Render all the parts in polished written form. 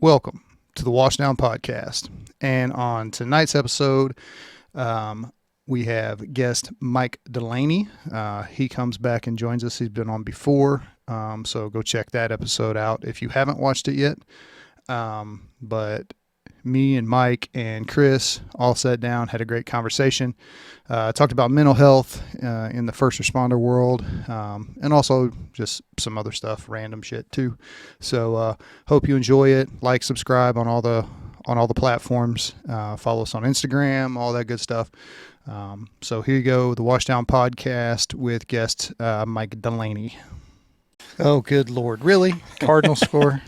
Welcome to the Washdown podcast. And on tonight's episode, we have guest Mike Delaney. He comes back and joins us. He's been on before, so go check that episode out if you haven't watched it yet. But me and Mike and Chris all sat down, had a great conversation, talked about mental health in the first responder world, and also just some other stuff, random shit too. So hope you enjoy it. Like, subscribe on all the platforms. Follow us on Instagram, all that good stuff. So here you go, the Washdown podcast with guest Mike Delaney. Oh, good Lord. Really? Cardinal score?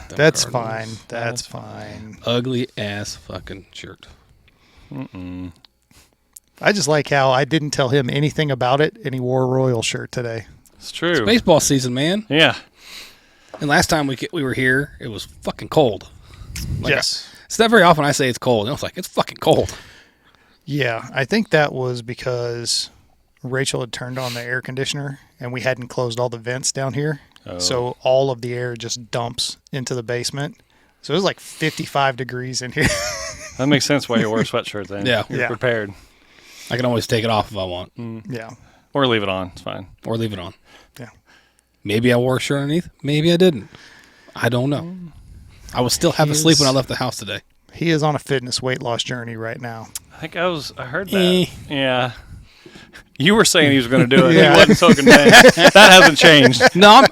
That's fine. That's fine. Ugly ass fucking shirt. I just like how I didn't tell him anything about it, and he wore a Royal shirt today. It's true. It's baseball season, man. Yeah. And last time we were here, it was fucking cold. Yes. It's not very often I say it's cold. And I was like, it's fucking cold. Yeah, I think that was because Rachel had turned on the air conditioner, and we hadn't closed all the vents down here. Oh. So all of the air just dumps into the basement. So it was like 55 degrees in here. That makes sense why you wear a sweatshirt then. Yeah. You're prepared. I can always take it off if I want. Yeah. Or leave it on. It's fine. Or leave it on. Yeah. Maybe I wore a shirt underneath. Maybe I didn't. I don't know. I was still half asleep when I left the house today. He is on a fitness weight loss journey right now. I heard that. Yeah. You were saying he was going to do it. Yeah. He wasn't so convinced. That hasn't changed. No,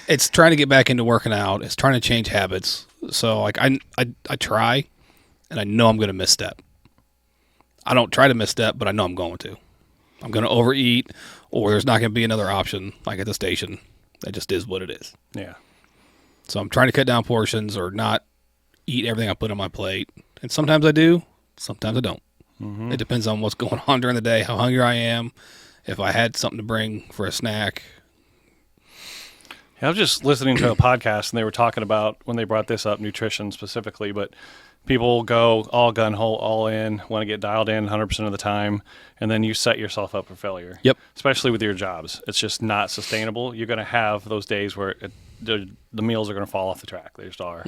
it's trying to get back into working out. It's trying to change habits. So like I try, and I know I'm going to misstep. I don't try to misstep, but I know I'm going to. I'm going to overeat, or there's not going to be another option like at the station. That just is what it is. Yeah. So I'm trying to cut down portions or not eat everything I put on my plate. And sometimes I do, sometimes I don't. It depends on what's going on during the day, how hungry I am, if I had something to bring for a snack. I was just listening to a podcast, and they were talking about, when they brought this up, nutrition specifically, but people go all gun-ho, all in, want to get dialed in 100% of the time, and then you set yourself up for failure. Yep. Especially with your jobs. It's just not sustainable. You're going to have those days where the meals are going to fall off the track. They just are.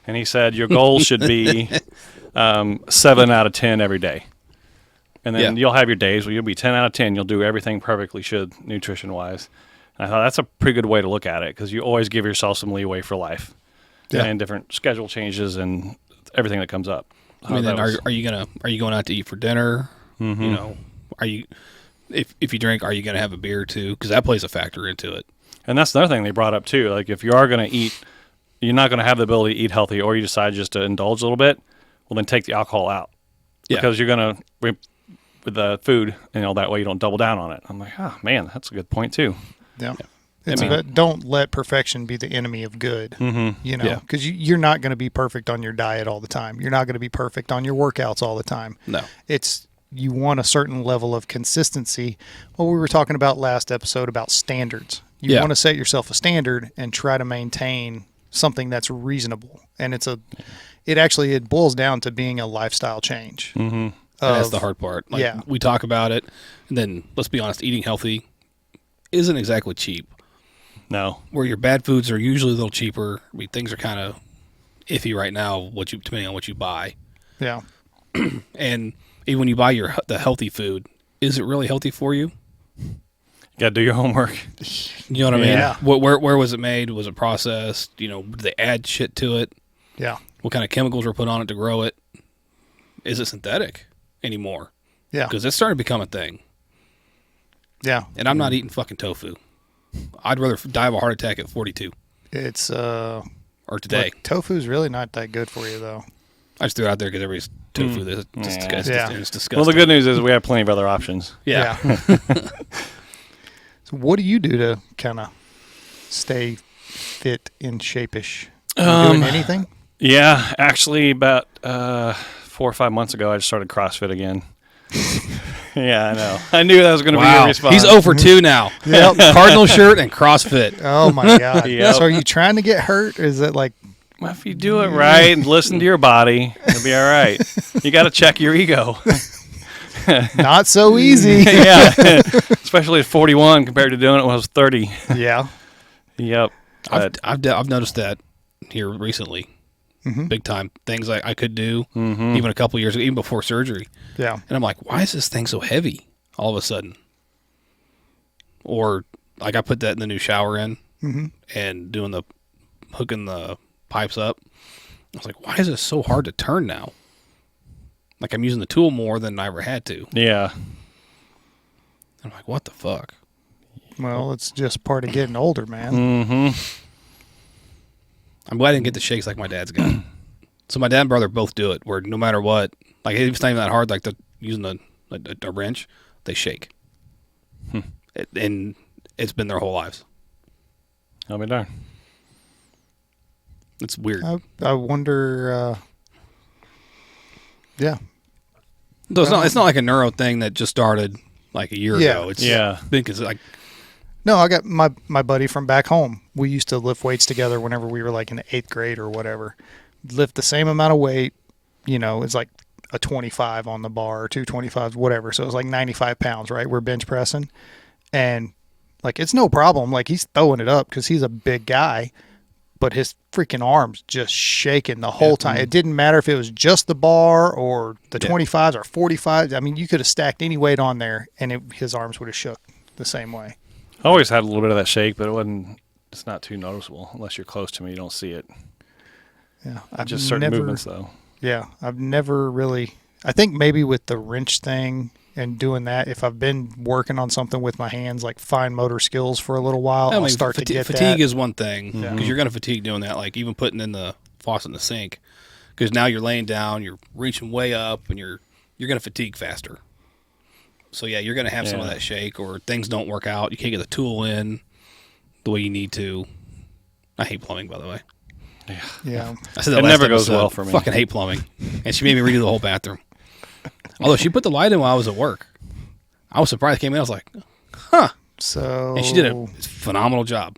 And he said your goal should be 7 out of 10 every day. And then you'll have your days where you'll be 10 out of 10. You'll do everything perfectly should, nutrition-wise. And I thought that's a pretty good way to look at it, because you always give yourself some leeway for life and different schedule changes and everything that comes up. I mean, then are you going out to eat for dinner? You know, are you if you drink, are you going to have a beer too? Because that plays a factor into it. And that's another thing they brought up too. Like if you are going to eat, you're not going to have the ability to eat healthy, or you decide just to indulge a little bit. Well, then take the alcohol out, because you're going to with the food, that way you don't double down on it. I'm like, oh man, that's a good point too. Yeah. Don't let perfection be the enemy of good, because you're not going to be perfect on your diet all the time. You're not going to be perfect on your workouts all the time. No. You want a certain level of consistency. Well, we were talking about last episode about standards. You want to set yourself a standard and try to maintain something that's reasonable. And it boils down to being a lifestyle change. That's the hard part. We talk about it, and then let's be honest, eating healthy isn't exactly cheap. No. Where your bad foods are usually a little cheaper. I mean, things are kind of iffy right now, depending on what you buy. Yeah. And even when you buy the healthy food, is it really healthy for you? You got to do your homework. You know what I mean? Yeah. Where was it made? Was it processed? Did they add shit to it? Yeah. What kind of chemicals were put on it to grow it? Is it synthetic anymore? Yeah. Because it's starting to become a thing. Yeah. And I'm not eating fucking tofu. I'd rather die of a heart attack at 42. It's or today. Tofu's really not that good for you, though. I just threw it out there because everybody's tofu. It's disgusting. Well, the good news is we have plenty of other options. Yeah. So what do you do to kind of stay fit and shape-ish? Doing anything? Yeah, actually about 4 or 5 months ago, I just started CrossFit again. Yeah, I know. I knew that was going to be your response. He's 0 for 2 now. Yep. Cardinal shirt and CrossFit. Oh, my God. Yep. So are you trying to get hurt? Or is it like... Well, if you do it right and listen to your body, it'll be all right. You got to check your ego. Not so easy. Yeah, especially at 41 compared to doing it when I was 30. Yeah. Yep. I've noticed that here recently. Mhm. Big time things I could do even a couple years ago, even before surgery. Yeah. And I'm like, why is this thing so heavy all of a sudden? Or like I put that in the new shower in and hooking the pipes up. I was like, why is this so hard to turn now? Like I'm using the tool more than I ever had to. Yeah. I'm like, what the fuck? Well, it's just part of getting older, man. Mm-hmm. I'm glad I didn't get the shakes like my dad's got. So my dad and brother both do it, where no matter what, like it's not even that hard, like they're using a wrench, they shake. And it's been their whole lives. I'll be darned. It's weird. I wonder. Yeah. So it's not like a neuro thing that just started like a year ago. It's been like. No, I got my buddy from back home. We used to lift weights together whenever we were like in the 8th grade or whatever. Lift the same amount of weight, it's like a 25 on the bar or 225s, whatever. So it was like 95 pounds, right? We're bench pressing. And like, it's no problem. Like he's throwing it up because he's a big guy, but his freaking arms just shaking the whole time. It didn't matter if it was just the bar or the 25s or 45s. I mean, you could have stacked any weight on there and his arms would have shook the same way. I always had a little bit of that shake, but it's not too noticeable unless you're close to me. You don't see it. Yeah. Just certain movements, though. Yeah. I've never really, I think maybe with the wrench thing and doing that, if I've been working on something with my hands, like fine motor skills for a little while, I'll start to get fatigue that. is one thing because you're going to fatigue doing that, like even putting in the faucet in the sink, because now you're laying down, you're reaching way up, and you're going to fatigue faster. So yeah, you're going to have some of that shake, or things don't work out. You can't get the tool in the way you need to. I hate plumbing, by the way. Yeah. I said that it last never goes episode. well for me. Fucking hate plumbing, and she made me redo the whole bathroom. Although she put the light in while I was at work, I was surprised. I came in, I was like, "Huh." So. And she did a phenomenal job.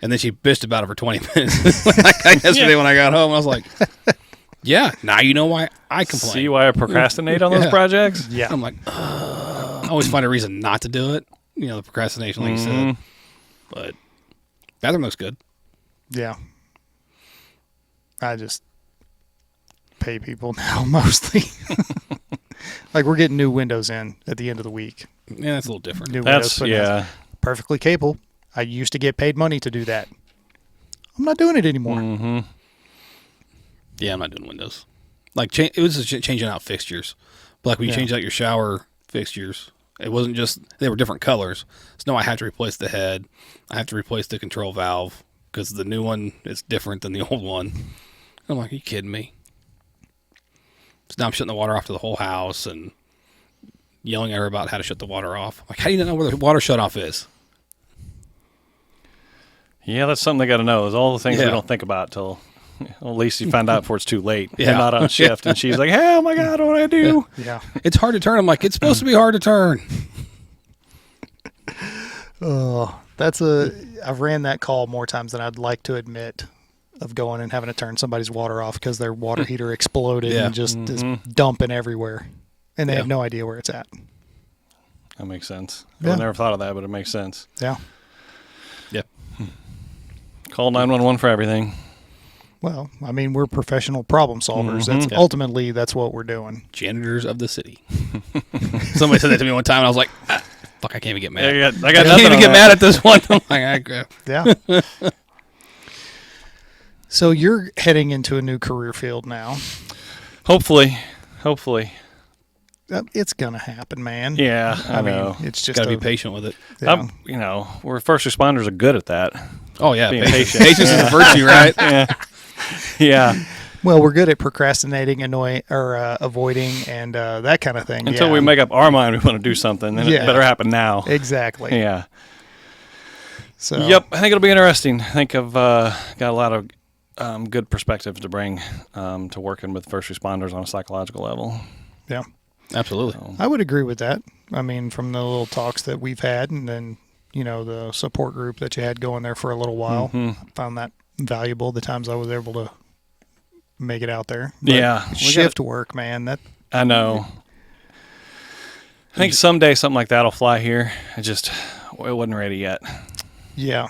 And then she bitched about it for 20 minutes. Like yesterday when I got home, I was like, "Yeah, now you know why I complain." See why I procrastinate on those projects? Yeah. I'm like, I always find a reason not to do it. The procrastination, like you said. But bathroom looks good. Yeah. I just pay people now mostly. Like we're getting new windows in at the end of the week. Yeah, that's a little different. New windows put in. Perfectly capable. I used to get paid money to do that. I'm not doing it anymore. Mm-hmm. Yeah, I'm not doing windows. Like it was just changing out fixtures. But like when you change out your shower fixtures, it wasn't just they were different colors. So now I have to replace the head. I have to replace the control valve because the new one is different than the old one. I'm like, are you kidding me? So now I'm shutting the water off to the whole house and yelling at her about how to shut the water off. Like, how do you not know where the water shut off is? Yeah, that's something they got to know. Is all the things we don't think about till at least you find out before it's too late. You're not on shift, and she's like, "Hey, oh my God, what do I do?" Yeah. It's hard to turn. I'm like, it's supposed to be hard to turn. Oh, I've ran that call more times than I'd like to admit, of going and having to turn somebody's water off because their water heater exploded and just is dumping everywhere, and they have no idea where it's at. That makes sense. Yeah. I never thought of that, but it makes sense. Yeah. Yep. Call 911 for everything. Well, I mean, we're professional problem solvers. That's ultimately that's what we're doing. Janitors of the city. Somebody said that to me one time, and I was like, fuck, I can't even get mad. I got I can't even get mad at this one. I'm like, Yeah. So you're heading into a new career field now. Hopefully. It's gonna happen, man. Yeah, I mean, know. it's just gotta be patient with it. Yeah. We're first responders are good at that. Oh yeah, Being patient. Patience is a virtue, right? Yeah. Well, we're good at procrastinating, avoiding, and that kind of thing. Until we make up our mind we want to do something, then it better happen now. Exactly. Yeah. So. Yep, I think it'll be interesting. I think I've got a lot of good perspectives to bring to working with first responders on a psychological level. Yeah. Absolutely. So. I would agree with that. I mean, from the little talks that we've had, and then the support group that you had going there for a little while, I found that valuable. The times I was able to make it out there. But shift work, man. That I know. I think someday something like that'll fly here. It wasn't ready yet. Yeah,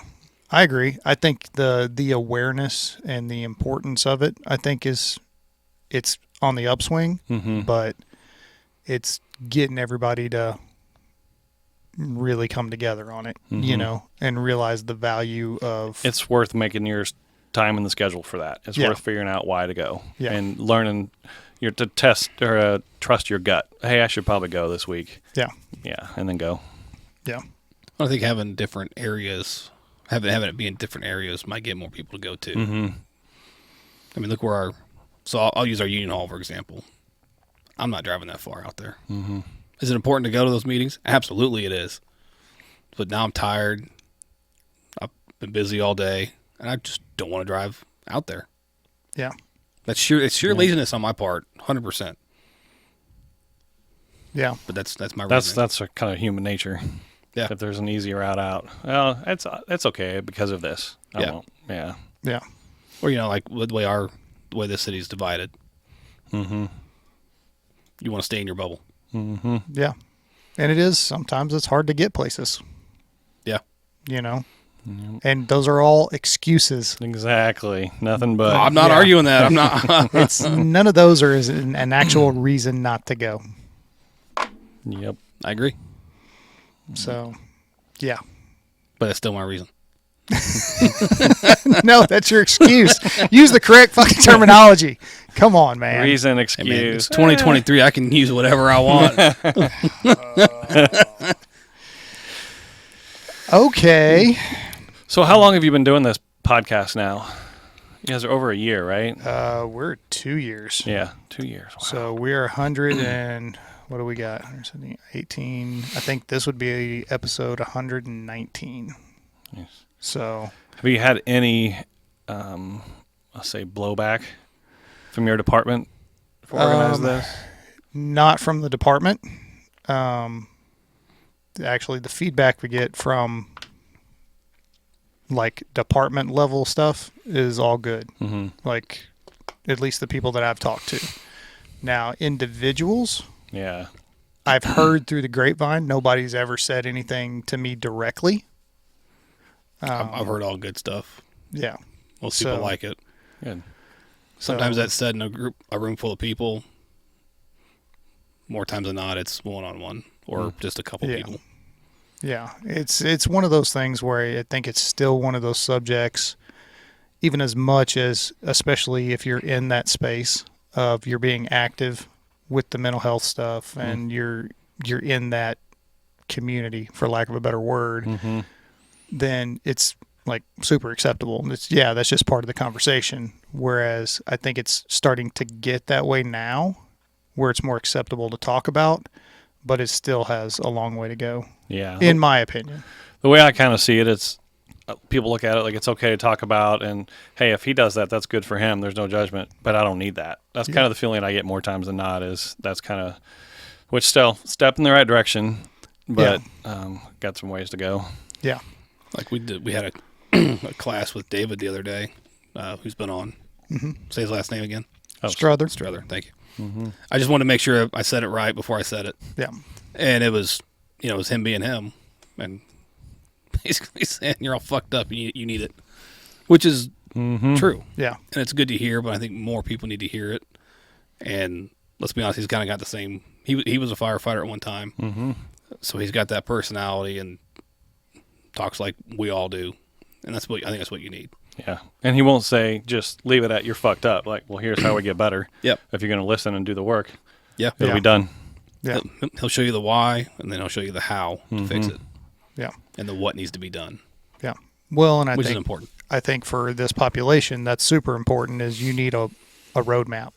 I agree. I think the awareness and the importance of it, I think it's on the upswing, but it's getting everybody to really come together on it, and realize the value of. It's worth making your time in the schedule for that. It's worth figuring out why to go and learning to test or trust your gut. Hey, I should probably go this week. Yeah. Yeah, and then go. Yeah. I think having different areas, having it be in different areas might get more people to go to. I mean, look where I'll use our Union Hall, for example. I'm not driving that far out there. Is it important to go to those meetings? Absolutely it is. But now I'm tired. I've been busy all day, and I just don't want to drive out there. Yeah. It's sheer laziness on my part, 100%. Yeah. But that's my reasoning. That's a kind of human nature. Yeah. If there's an easy route out, well, it's okay because of this. I won't. Yeah. Yeah. Or like the way this city's divided. You want to stay in your bubble. Yeah. And it is sometimes it's hard to get places. Yeah. And those are all excuses. Exactly. Nothing but. I'm not arguing that. I'm not. It's none of those are an actual reason not to go. Yep. I agree. So, yeah. But that's still my reason. No, that's your excuse. Use the correct fucking terminology. Come on, man. Reason, Hey, excuse. man, it's 2023. I can use whatever I want. Okay. So how long have you been doing this podcast now? You guys are over a year, right? We're 2 years. Yeah, 2 years. Wow. So we're 100 and what do we got? 18. I think this would be episode 119. Yes. So Have you had any, I'll say, blowback from your department for organizing this? not from the department. Actually, the feedback we get from like department level stuff is all good. Like at least the people that I've talked to. Now, individuals, Yeah. I've heard through the grapevine, nobody's ever said anything to me directly. I've heard all good stuff. Yeah. Most people So- like it. Good. Sometimes So- that's said in a room full of people. More times than not, it's one-on-one or just a couple Yeah. people. Yeah, it's one of those things where I think it's still one of those subjects, even as much as, especially if you're in that space of you're being active with the mental health stuff and you're in that community, for lack of a better word, then it's like super acceptable. That's just part of the conversation. Whereas I think it's starting to get that way now, where it's more acceptable to talk about, but it still has a long way to go. Yeah. In my opinion. The way I kind of see it, it's people look at it like it's okay to talk about, and hey, if he does that, that's good for him. There's no judgment, but I don't need that. That's kind of the feeling I get more times than not. Is that's kind of, which still step in the right direction, but got some ways to go. Yeah. Like we had a class with David the other day, who's been on. Say his last name again. Struther. Struther. Thank you. I just wanted to make sure I said it right before I said it. Yeah. And it was, it was him being him, and basically saying you're all fucked up and you need it, which is true. Yeah. And it's good to hear, but I think more people need to hear it. And let's be honest, he's kind of got the same. He was a firefighter at one time, so he's got that personality and talks like we all do, and I think that's what you need. Yeah, and he won't say just leave it at you're fucked up. Like, well, here's how we get better. Yep. If you're going to listen and do the work, Yeah. it'll be done. Yeah. He'll show you the why, and then he'll show you the how to fix it, Yeah. and the what needs to be done, Yeah. Well, and which is important. I think for this population, that's super important. Is you need a roadmap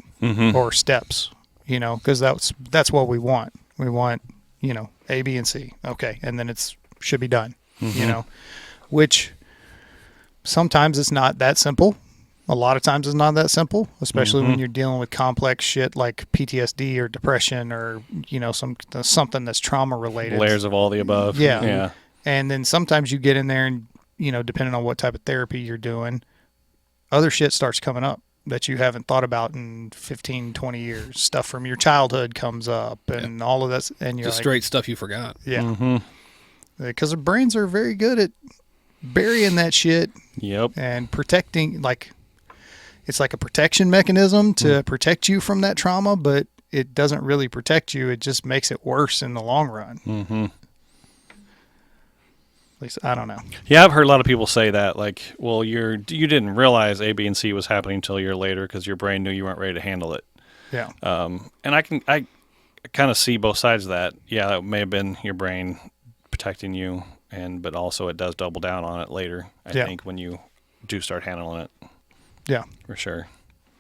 or steps. Because that's what we want. We want A, B, and C. Okay, and then should be done. Which sometimes it's not that simple. A lot of times it's not that simple, especially when you're dealing with complex shit like PTSD or depression or something that's trauma related. Layers of all the above. Yeah. Yeah. And then sometimes you get in there and depending on what type of therapy you're doing, other shit starts coming up that you haven't thought about in 15, 20 years. Stuff from your childhood comes up and all of that. And you're Just straight stuff you forgot. yeah. Because the brains are very good at burying that shit Yep. and protecting, like, it's like a protection mechanism to protect you from that trauma, but it doesn't really protect you. It just makes it worse in the long run. Mm-hmm. At least, I don't know. Yeah, I've heard a lot of people say that, like, well, you didn't realize A, B, and C was happening until a year later because your brain knew you weren't ready to handle it. Yeah. And I kind of see both sides of that. Yeah, it may have been your brain protecting you, but also it does double down on it later, I think, when you do start handling it. Yeah. For sure.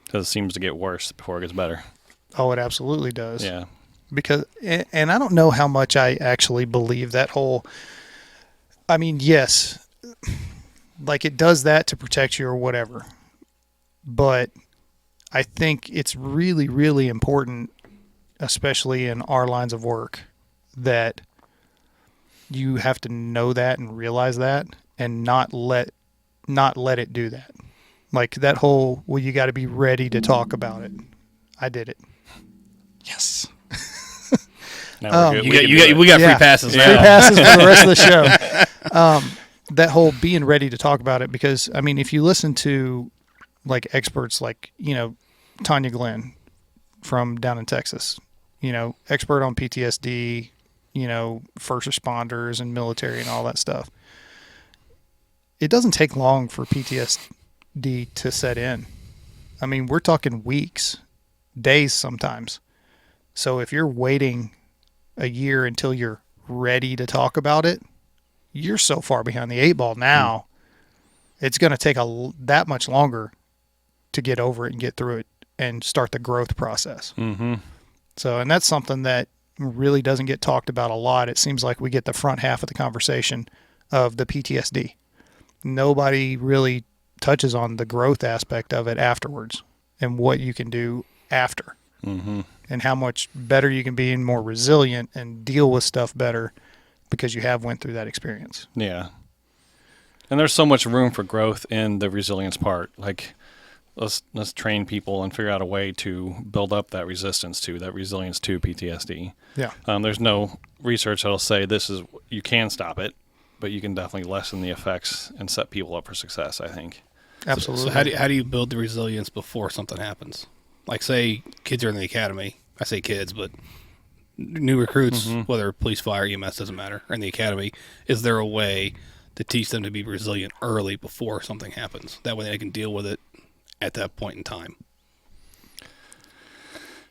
Because it seems to get worse before it gets better. Oh, it absolutely does. Yeah. Because, and I don't know how much I actually believe that whole, I mean, yes, like it does that to protect you or whatever. But I think it's really, really important, especially in our lines of work, that you have to know that and realize that and not let it do that. Like that whole, well, you got to be ready to talk about it. I did it. Yes. Now we're good. We got free passes. Free passes for the rest of the show. That whole being ready to talk about it, because I mean, if you listen to like experts like, Tanya Glenn from down in Texas, expert on PTSD, first responders and military and all that stuff. It doesn't take long for PTSD to set in. I mean, we're talking weeks, days sometimes. So if you're waiting a year until you're ready to talk about it, you're so far behind the 8 ball now. It's going to take that much longer to get over it and get through it and start the growth process. Mm-hmm. So, and that's something that really doesn't get talked about a lot. It seems like we get the front half of the conversation of the PTSD. Nobody really touches on the growth aspect of it afterwards and what you can do after. Mm-hmm. And how much better you can be and more resilient and deal with stuff better because you have went through that experience. Yeah. And there's so much room for growth in the resilience part. Like, let's train people and figure out a way to build up that resilience to PTSD. Yeah. There's no research that'll say you can stop it, but you can definitely lessen the effects and set people up for success, I think. Absolutely. So how do you build the resilience before something happens? Like, say kids are in the academy. I say kids, but new recruits, whether police, fire, EMS, doesn't matter, are in the academy. Is there a way to teach them to be resilient early before something happens? That way they can deal with it at that point in time.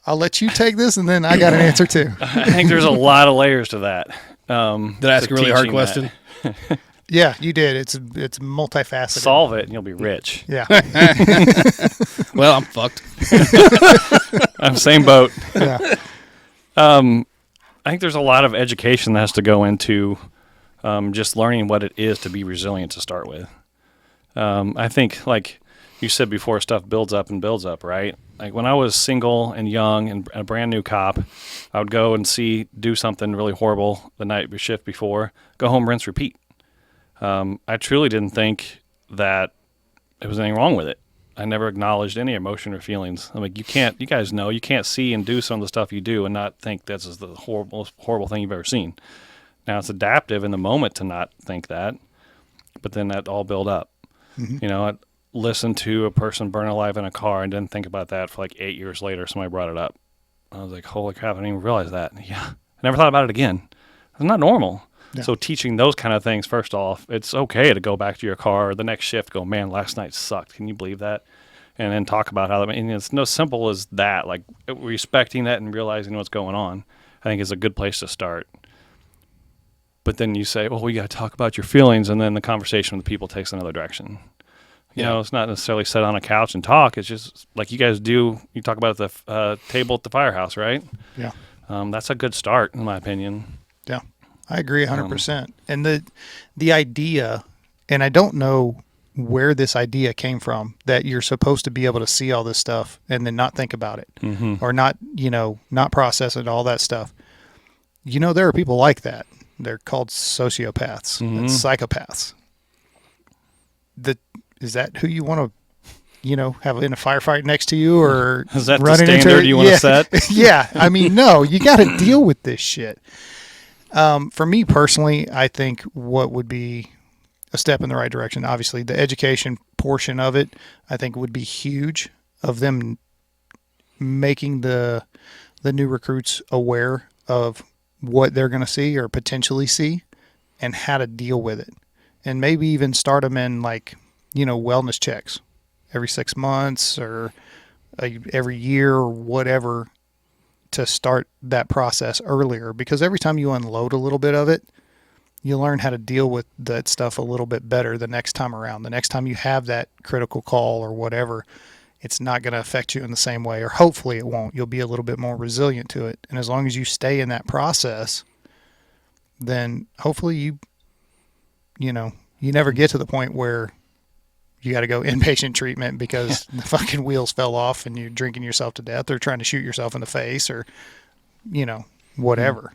I'll let you take this, and then I got an answer too. I think there's a lot of layers to that. Did I ask a really hard question? Yeah, you did. It's multifaceted. Solve it, and you'll be rich. Yeah. Well, I'm fucked. I'm same boat. Yeah. I think there's a lot of education that has to go into just learning what it is to be resilient to start with. I think, like you said before, stuff builds up and builds up, right? Like when I was single and young and a brand new cop, I would go and do something really horrible the night shift before, go home, rinse, repeat. I truly didn't think that there was anything wrong with it. I never acknowledged any emotion or feelings. I'm like, you guys know, you can't see and do some of the stuff you do and not think that's the most horrible thing you've ever seen. Now, it's adaptive in the moment to not think that, but then that all build up. Mm-hmm. I listened to a person burn alive in a car and didn't think about that for like 8 years later. Somebody brought it up. I was like, holy crap, I didn't even realize that. Yeah, I never thought about it again. It's not normal. Yeah. So teaching those kind of things, first off, it's okay to go back to your car or the next shift, go, man, last night sucked. Can you believe that? And then talk about how, it's no simple as that. Like respecting that and realizing what's going on, I think is a good place to start. But then you say, well, we got to talk about your feelings. And then the conversation with the people takes another direction. You know, it's not necessarily sit on a couch and talk. It's just like you guys do. You talk about the table at the firehouse, right? Yeah. That's a good start, in my opinion. Yeah. I agree 100%. And the idea, and I don't know where this idea came from, that you're supposed to be able to see all this stuff and then not think about it or not process it, all that stuff. There are people like that. They're called sociopaths and psychopaths. Is that who you want to, have in a firefight next to you, or is that the standard you want to set? Yeah. I mean, no, you got to deal with this shit. For me personally, I think what would be a step in the right direction. Obviously, the education portion of it, I think, would be huge, of them making the new recruits aware of what they're going to see or potentially see and how to deal with it. And maybe even start them in, like, wellness checks every 6 months or every year or whatever, to start that process earlier. Because every time you unload a little bit of it, you learn how to deal with that stuff a little bit better the next time around. The next time you have that critical call or whatever, it's not going to affect you in the same way, or hopefully it won't. You'll be a little bit more resilient to it. And as long as you stay in that process, then hopefully you never get to the point where you got to go inpatient treatment because the fucking wheels fell off and you're drinking yourself to death or trying to shoot yourself in the face or, whatever.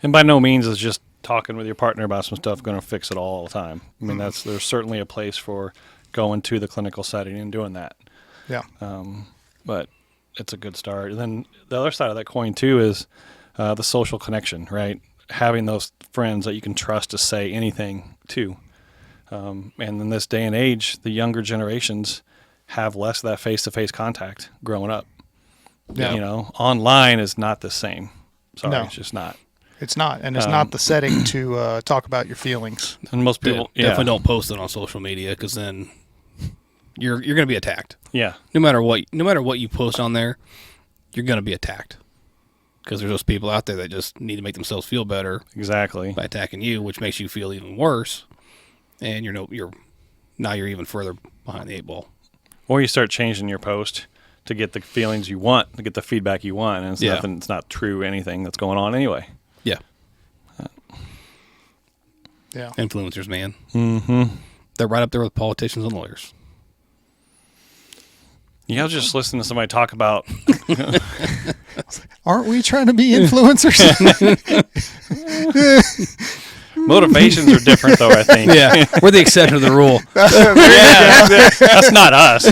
And by no means is just talking with your partner about some stuff going to fix it all the time. I mean, there's certainly a place for going to the clinical setting and doing that. Yeah. But it's a good start. And then the other side of that coin too is the social connection, right? Having those friends that you can trust to say anything to. And in this day and age, the younger generations have less of that face-to-face contact growing up. Yeah. Online is not the same. Sorry, No. It's just not. It's not. And it's not the setting to talk about your feelings. And most people definitely don't post it on social media, because then you're going to be attacked. Yeah. No matter what you post on there, you're going to be attacked, because there's those people out there that just need to make themselves feel better Exactly. by attacking you, which makes you feel even worse, and you're even further behind the 8 ball. Or you start changing your post to get the feelings you want, to get the feedback you want, and it's not true anything that's going on anyway. Yeah. Yeah. Influencers, man. Mm-hmm. They're right up there with politicians and lawyers. Yeah, I was just listening to somebody talk about Aren't we trying to be influencers? motivations are different, though, I think. Yeah, we're the exception to the rule. That's not us.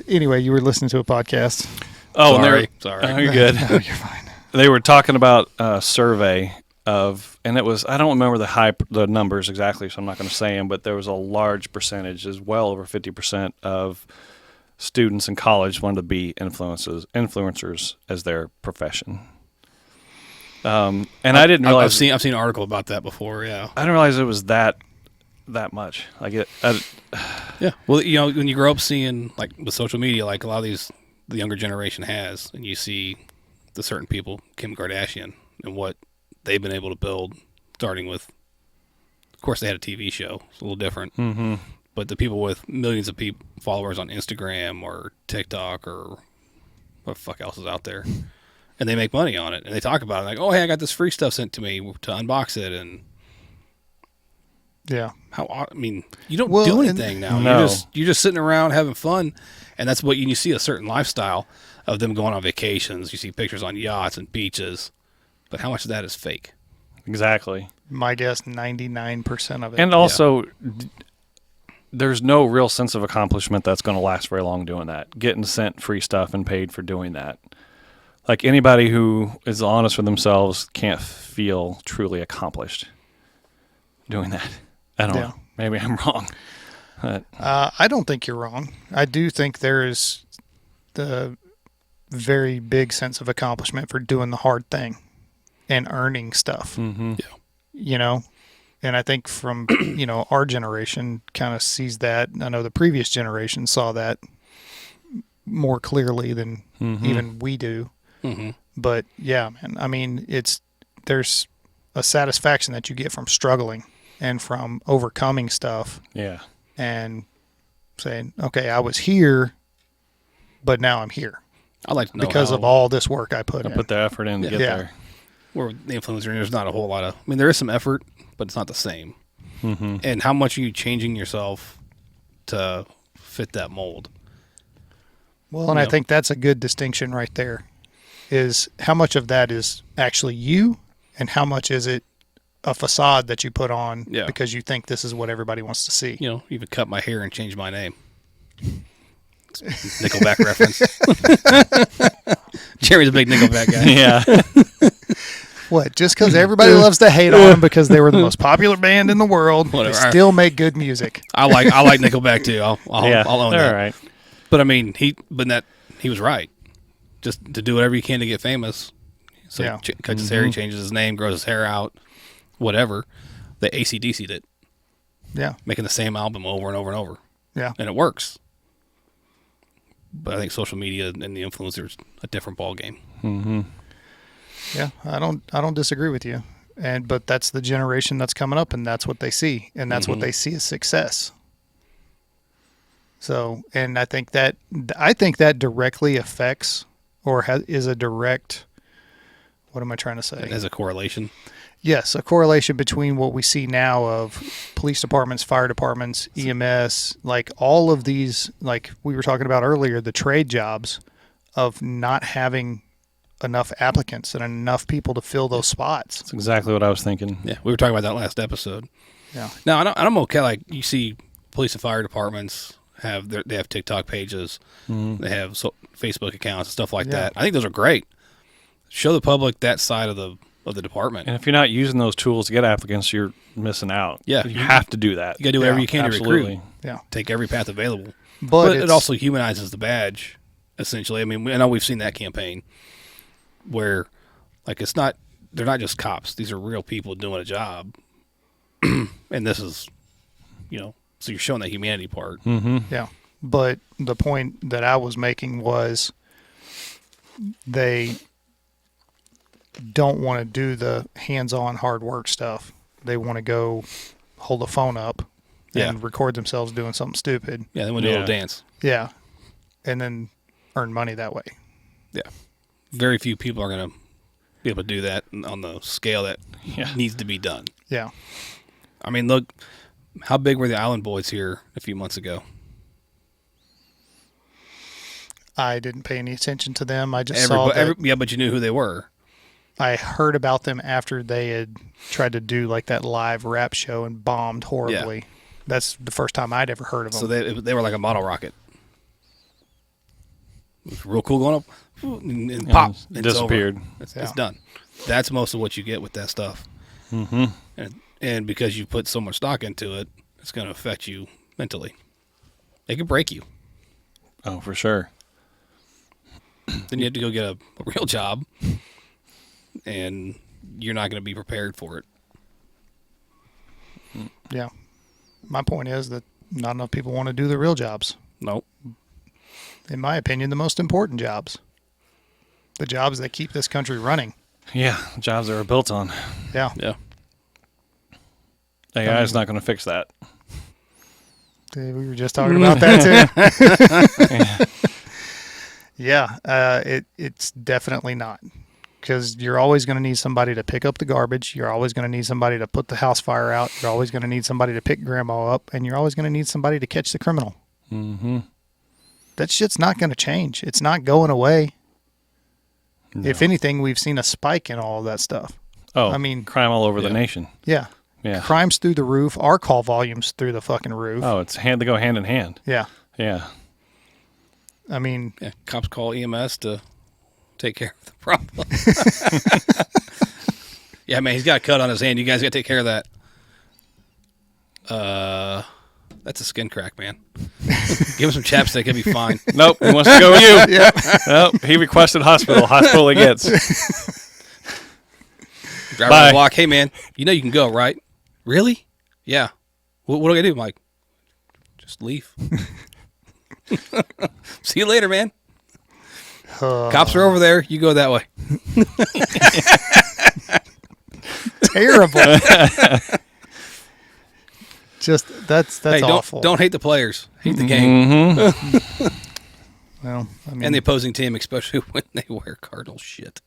Anyway, you were listening to a podcast. Oh, Sorry. Oh, you're good. No, you're fine. They were talking about a survey of, and it was, I don't remember the numbers exactly, so I'm not going to say them, but there was a large percentage, as well over 50% of students in college wanted to be influencers as their profession. And I didn't realize I've seen an article about that before. Yeah, I didn't realize it was that much. Like it. yeah. Well, when you grow up seeing, like, with social media, like a lot of the younger generation has, and you see the certain people, Kim Kardashian, and what they've been able to build, starting with, of course, they had a TV show. It's a little different. Mm-hmm. But the people with millions of followers on Instagram or TikTok or what the fuck else is out there, and they make money on it, and they talk about it like, oh, hey, I got this free stuff sent to me to unbox it, and Yeah. you don't Well, do anything now. No. You're just sitting around having fun, and that's what you see, a certain lifestyle of them going on vacations. You see pictures on yachts and beaches, but how much of that is fake? Exactly. My guess, 99% of it. And also, there's no real sense of accomplishment that's going to last very long doing that. Getting sent free stuff and paid for doing that. Like, anybody who is honest with themselves can't feel truly accomplished doing that. I don't know. Maybe I'm wrong. But I don't think you're wrong. I do think there is the very big sense of accomplishment for doing the hard thing and earning stuff. mm-hmm. And I think from, our generation kind of sees that. I know the previous generation saw that more clearly than even we do. Mm-hmm. But yeah, man, I mean, there's a satisfaction that you get from struggling and from overcoming stuff Yeah. and saying, okay, I was here, but now I'm here I'd like to know because how, of all this work I put I in. put the effort in to get Yeah. there. where the influencer, there's not a whole lot of, there is some effort, but it's not the same. Mm-hmm. And how much are you changing yourself to fit that mold? Well, and I think that's a good distinction right there, is how much of that is actually you and how much is it a facade that you put on because you think this is what everybody wants to see. Even cut my hair and change my name. Nickelback reference. Jerry's a big Nickelback guy. Yeah. What? Just because everybody loves to hate on them because they were the most popular band in the world, Whatever. they still make good music. I like Nickelback too. I'll own they're that. all right. But I mean, he was right. Just to do whatever you can to get famous. So Yeah. he cuts his hair, he changes his name, grows his hair out, whatever. The AC/DC'd it, Yeah. making the same album over and over and over. Yeah. And it works. But I think social media and the influencers a different ball game. Yeah. I don't disagree with you. But that's the generation that's coming up, and that's what they see, and that's what they see as success. So, and I think that directly affects or is a direct. What am I trying to say? As a correlation. Yes, a correlation between what we see now of police departments, fire departments, EMS, like all of these, like we were talking about earlier, the trade jobs of not having enough applicants and enough people to fill those spots. That's exactly what I was thinking. Yeah, we were talking about that last episode. Yeah. Now, I'm okay. Like, you see police and fire departments they have TikTok pages, they have Facebook accounts and stuff like that. I think those are great. Show the public that side of the department. And if you're not using those tools to get applicants, you're missing out. Yeah. You have to do that. You got to do whatever you can absolutely. to recruit. Yeah. Take every path available. But it also humanizes the badge, essentially. I mean, I know we've seen that campaign where, like, they're not just cops. These are real people doing a job. And this is, so you're showing that humanity part. Yeah. But the point that I was making was they don't want to do the hands-on hard work stuff. They want to go hold a phone up and record themselves doing something stupid. Yeah, they want to do a little dance. Yeah. And then earn money that way. Yeah. Very few people are going to be able to do that on the scale that needs to be done. Yeah. I mean, look, how big were the Island Boys here a few months ago? I didn't pay any attention to them. I just saw that. Yeah, but you knew who they were. I heard about them after they had tried to do like that live rap show and bombed horribly. Yeah. That's the first time I'd ever heard of them. So they were like a model rocket. It was real cool going up and pop. And disappeared. It's done. That's most of what you get with that stuff. And because you put so much stock into it, it's going to affect you mentally. It could break you. Oh, for sure. Then you have to go get a real job, and you're not going to be prepared for it. Yeah. My point is that not enough people want to do the real jobs. Nope. In my opinion, the most important jobs. The jobs that keep this country running. Yeah, jobs that are built on. Yeah. Yeah. AI is not going to fix that. We were just talking about that too. Yeah, it's definitely not, because you're always going to need somebody to pick up the garbage. You're always going to need somebody to put the house fire out. You're always going to need somebody to pick grandma up, and you're always going to need somebody to catch the criminal. That shit's not going to change. It's not going away. No. If anything, we've seen a spike in all of that stuff. Oh, I mean, crime all over the nation. Yeah. Yeah. Crime's through the roof. Our call volume's through the fucking roof. Oh, they go hand in hand. Yeah. Yeah. I mean, cops call EMS to take care of the problem. Yeah, man, he's got a cut on his hand. You guys got to take care of that. That's a skin crack, man. Give him some chapstick, he'll be fine. Nope, he wants to go with you. Yeah. Nope, he requested hospital. Hospital he gets. Driver on the block. Hey, man, you know you can go, right? Really? Yeah. What do I do? I'm like, just leave. See you later, man. Cops are over there. You go that way. Terrible. Just that's awful. Don't hate the players. Hate the game. Well, I mean, and the opposing team, especially when they wear Cardinal shit.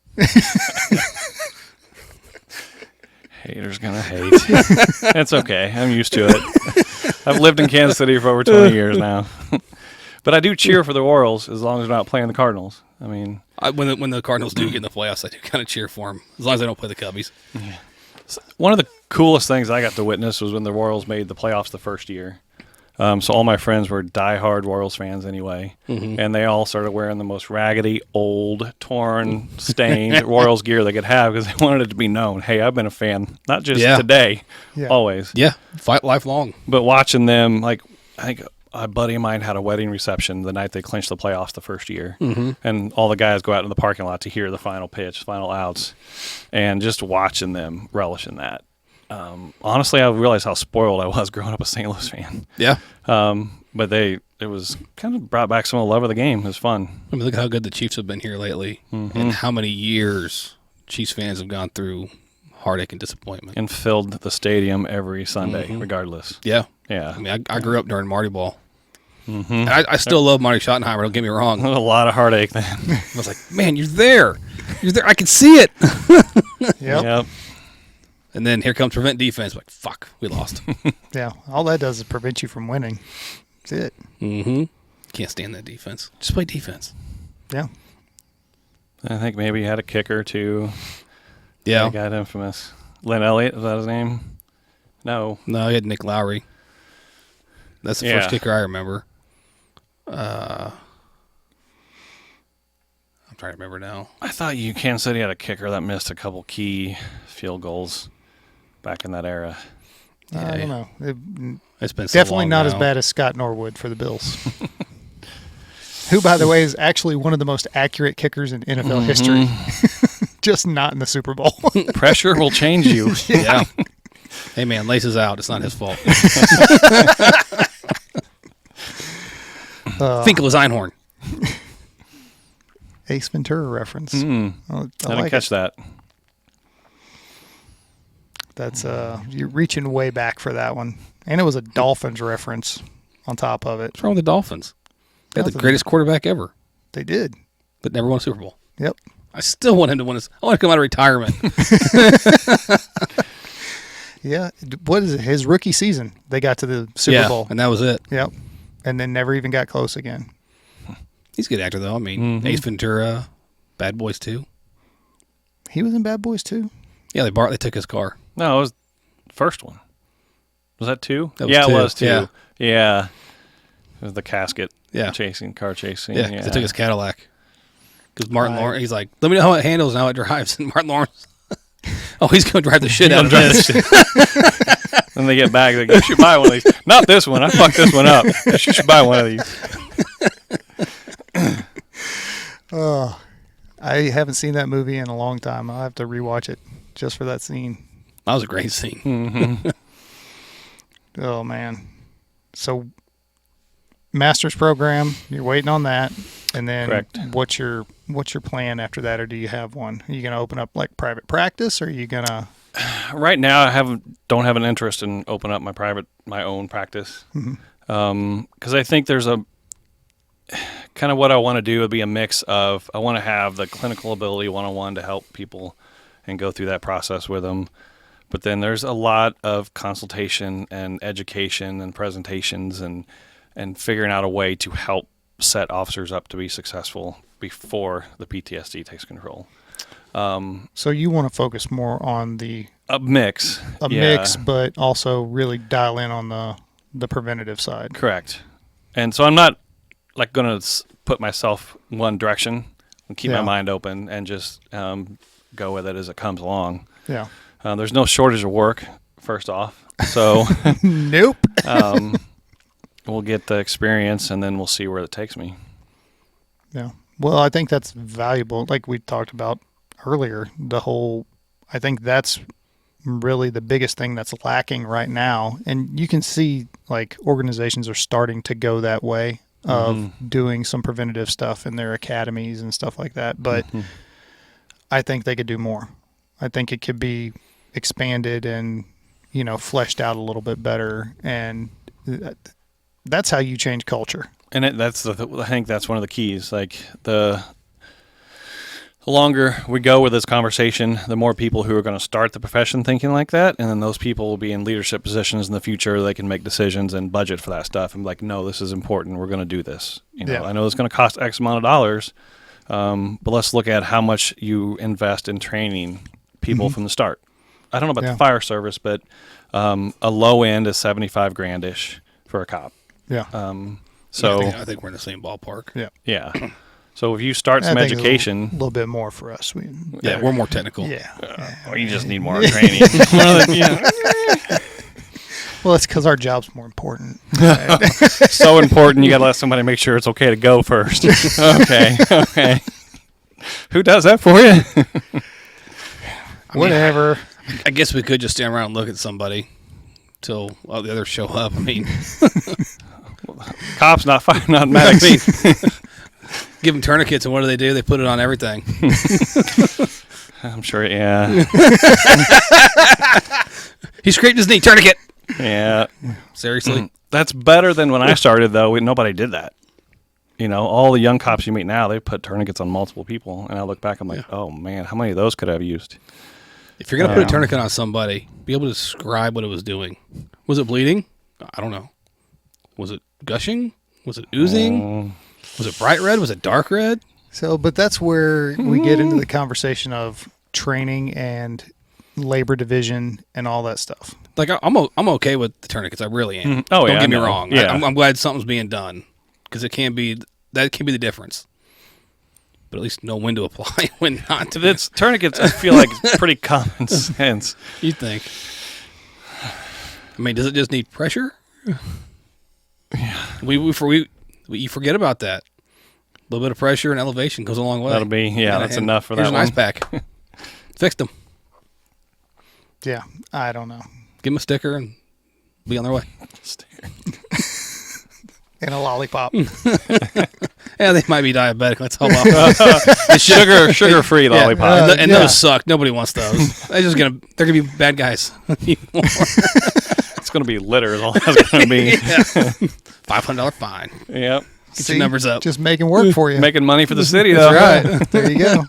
Haters gonna hate. That's okay. I'm used to it. I've lived in Kansas City for over 20 years now. But I do cheer for the Orioles as long as they're not playing the Cardinals. I mean, when the Cardinals do get in the playoffs, I do kind of cheer for them as long as they don't play the Cubbies. Yeah. So one of the coolest things I got to witness was when the Royals made the playoffs the first year. So all my friends were diehard Royals fans anyway, and they all started wearing the most raggedy, old, torn, stained Royals gear they could have because they wanted it to be known. Hey, I've been a fan, not just today, always. Yeah, fight lifelong. But watching them, like I think a buddy of mine had a wedding reception the night they clinched the playoffs the first year, and all the guys go out in the parking lot to hear the final pitch, final outs, and just watching them relish in that. Honestly, I realized how spoiled I was growing up a St. Louis fan. Yeah. But it was kind of brought back some of the love of the game. It was fun. I mean, look at how good the Chiefs have been here lately, and how many years Chiefs fans have gone through heartache and disappointment. And filled the stadium every Sunday, regardless. Yeah. Yeah. I mean, I grew up during Marty Ball. I still love Marty Schottenheimer, don't get me wrong. A lot of heartache then. I was like, man, you're there. You're there. I can see it. Yep. And then here comes prevent defense. Like, fuck, we lost. Yeah. All that does is prevent you from winning. That's it. Can't stand that defense. Just play defense. Yeah. I think maybe he had a kicker too. Yeah. He got infamous. Lynn Elliott, is that his name? No. No, he had Nick Lowry. That's the first kicker I remember. I'm trying to remember now. I thought Kansas City had a kicker that missed a couple key field goals back in that era. I don't know. It's been so Definitely long not now. as bad as Scott Norwood for the Bills. Who, by the way, is actually one of the most accurate kickers in NFL history. Just not in the Super Bowl. Pressure will change you. Yeah. Hey, man, laces out. It's not his fault. Finkel is Einhorn. Ace Ventura reference. I I didn't catch that. That's you're reaching way back for that one. And it was a Dolphins reference on top of it. What's wrong with the Dolphins? They had the Nothing. greatest quarterback ever, They did. but never won a Super Bowl. Yep. I still want him to win his. I want to come out of retirement. Yeah. What is it? His rookie season, they got to the Super Bowl. And that was it. Yep. And then never even got close again. He's a good actor, though. I mean, Ace Ventura, Bad Boys 2. He was in Bad Boys too. Yeah, they took his car. No, it was the first one. Was that two? That was yeah, two. it was two. Yeah. Yeah. It was the casket Yeah. car chasing. Yeah, 'cause they took his Cadillac. Because Martin Lawrence, he's like, let me know how it handles and how it drives. And Martin Lawrence, oh, he's going to drive the shit out of this. Then they get back, like, you should buy one of these. Not this one. I fucked this one up. You should buy one of these. I haven't seen that movie in a long time. I'll have to rewatch it just for that scene. That was a great scene. Oh man. So master's program, you're waiting on that. And then Correct. what's your plan after that, or do you have one? Are you gonna open up like private practice, or are you gonna Right now, I don't have an interest in opening up my own practice. Because I think there's a kind of what I want to do would be a mix of, I want to have the clinical ability one-on-one to help people and go through that process with them. But then there's a lot of consultation and education and presentations and figuring out a way to help set officers up to be successful before the PTSD takes control. so you want to focus more on A mix. mix, but also really dial in on the preventative side. Correct. And so I'm not like going to put myself one direction and keep my mind open and just go with it as it comes along. Yeah. There's no shortage of work, first off. So Nope. we'll get the experience and then we'll see where it takes me. Yeah. Well, I think that's valuable. Like we talked about earlier, I think that's really the biggest thing that's lacking right now. And you can see like organizations are starting to go that way of doing some preventative stuff in their academies and stuff like that. But I think they could do more. I think it could be expanded and, fleshed out a little bit better. And that's how you change culture. And I think that's one of the keys. Like the longer we go with this conversation, the more people who are going to start the profession thinking like that, and then those people will be in leadership positions in the future. They can make decisions and budget for that stuff. And be like, no, this is important. We're going to do this. I know it's going to cost X amount of dollars, but let's look at how much you invest in training people from the start. I don't know about the fire service, but a low end is $75,000-ish for a cop. Yeah. I think we're in the same ballpark. Yeah. Yeah. So if you start some I think education, it's a little bit more for us. Yeah, we're more technical. Yeah. or you just need more training. Well, it's because our job's more important. So important, you got to let somebody make sure it's okay to go first. Okay. Who does that for you? Whatever. I guess we could just stand around and look at somebody till all the others show up. I mean, Cops, not medics. give them tourniquets, and what do? They put it on everything. I'm sure, yeah. He scraped his knee. Tourniquet. Yeah. Seriously? That's better than when I started, though. Nobody did that. You know, all the young cops you meet now, they put tourniquets on multiple people. And I look back, I'm like, oh, man, how many of those could I have used? If you're going to put a tourniquet on somebody, be able to describe what it was doing. Was it bleeding? I don't know. Was it gushing? Was it oozing? Was it bright red? Was it dark red? So, but that's where we get into the conversation of training and labor division and all that stuff. Like, I'm okay with the tourniquets. I really am. Oh, don't yeah, get me I know. wrong. Yeah. I'm glad something's being done because that can be the difference. But at least know when to apply, when not to. It's tourniquets, I feel like it's pretty common sense. You think? I mean, does it just need pressure? Yeah. You forget about that. A little bit of pressure and elevation goes a long way. That'll be, that's enough for that one. one. Here's an ice pack. Fixed them. Yeah, I don't know. Give them a sticker and be on their way. And a lollipop. Yeah, they might be diabetic. Let's hold off. Sugar-free lollipop. And those suck. Nobody wants those. They're gonna be bad guys. It's going to be litter is all that's going to be. $500 fine. Yep. Get your numbers up. Just making work for you. Making money for the city, though. That's right. There you go.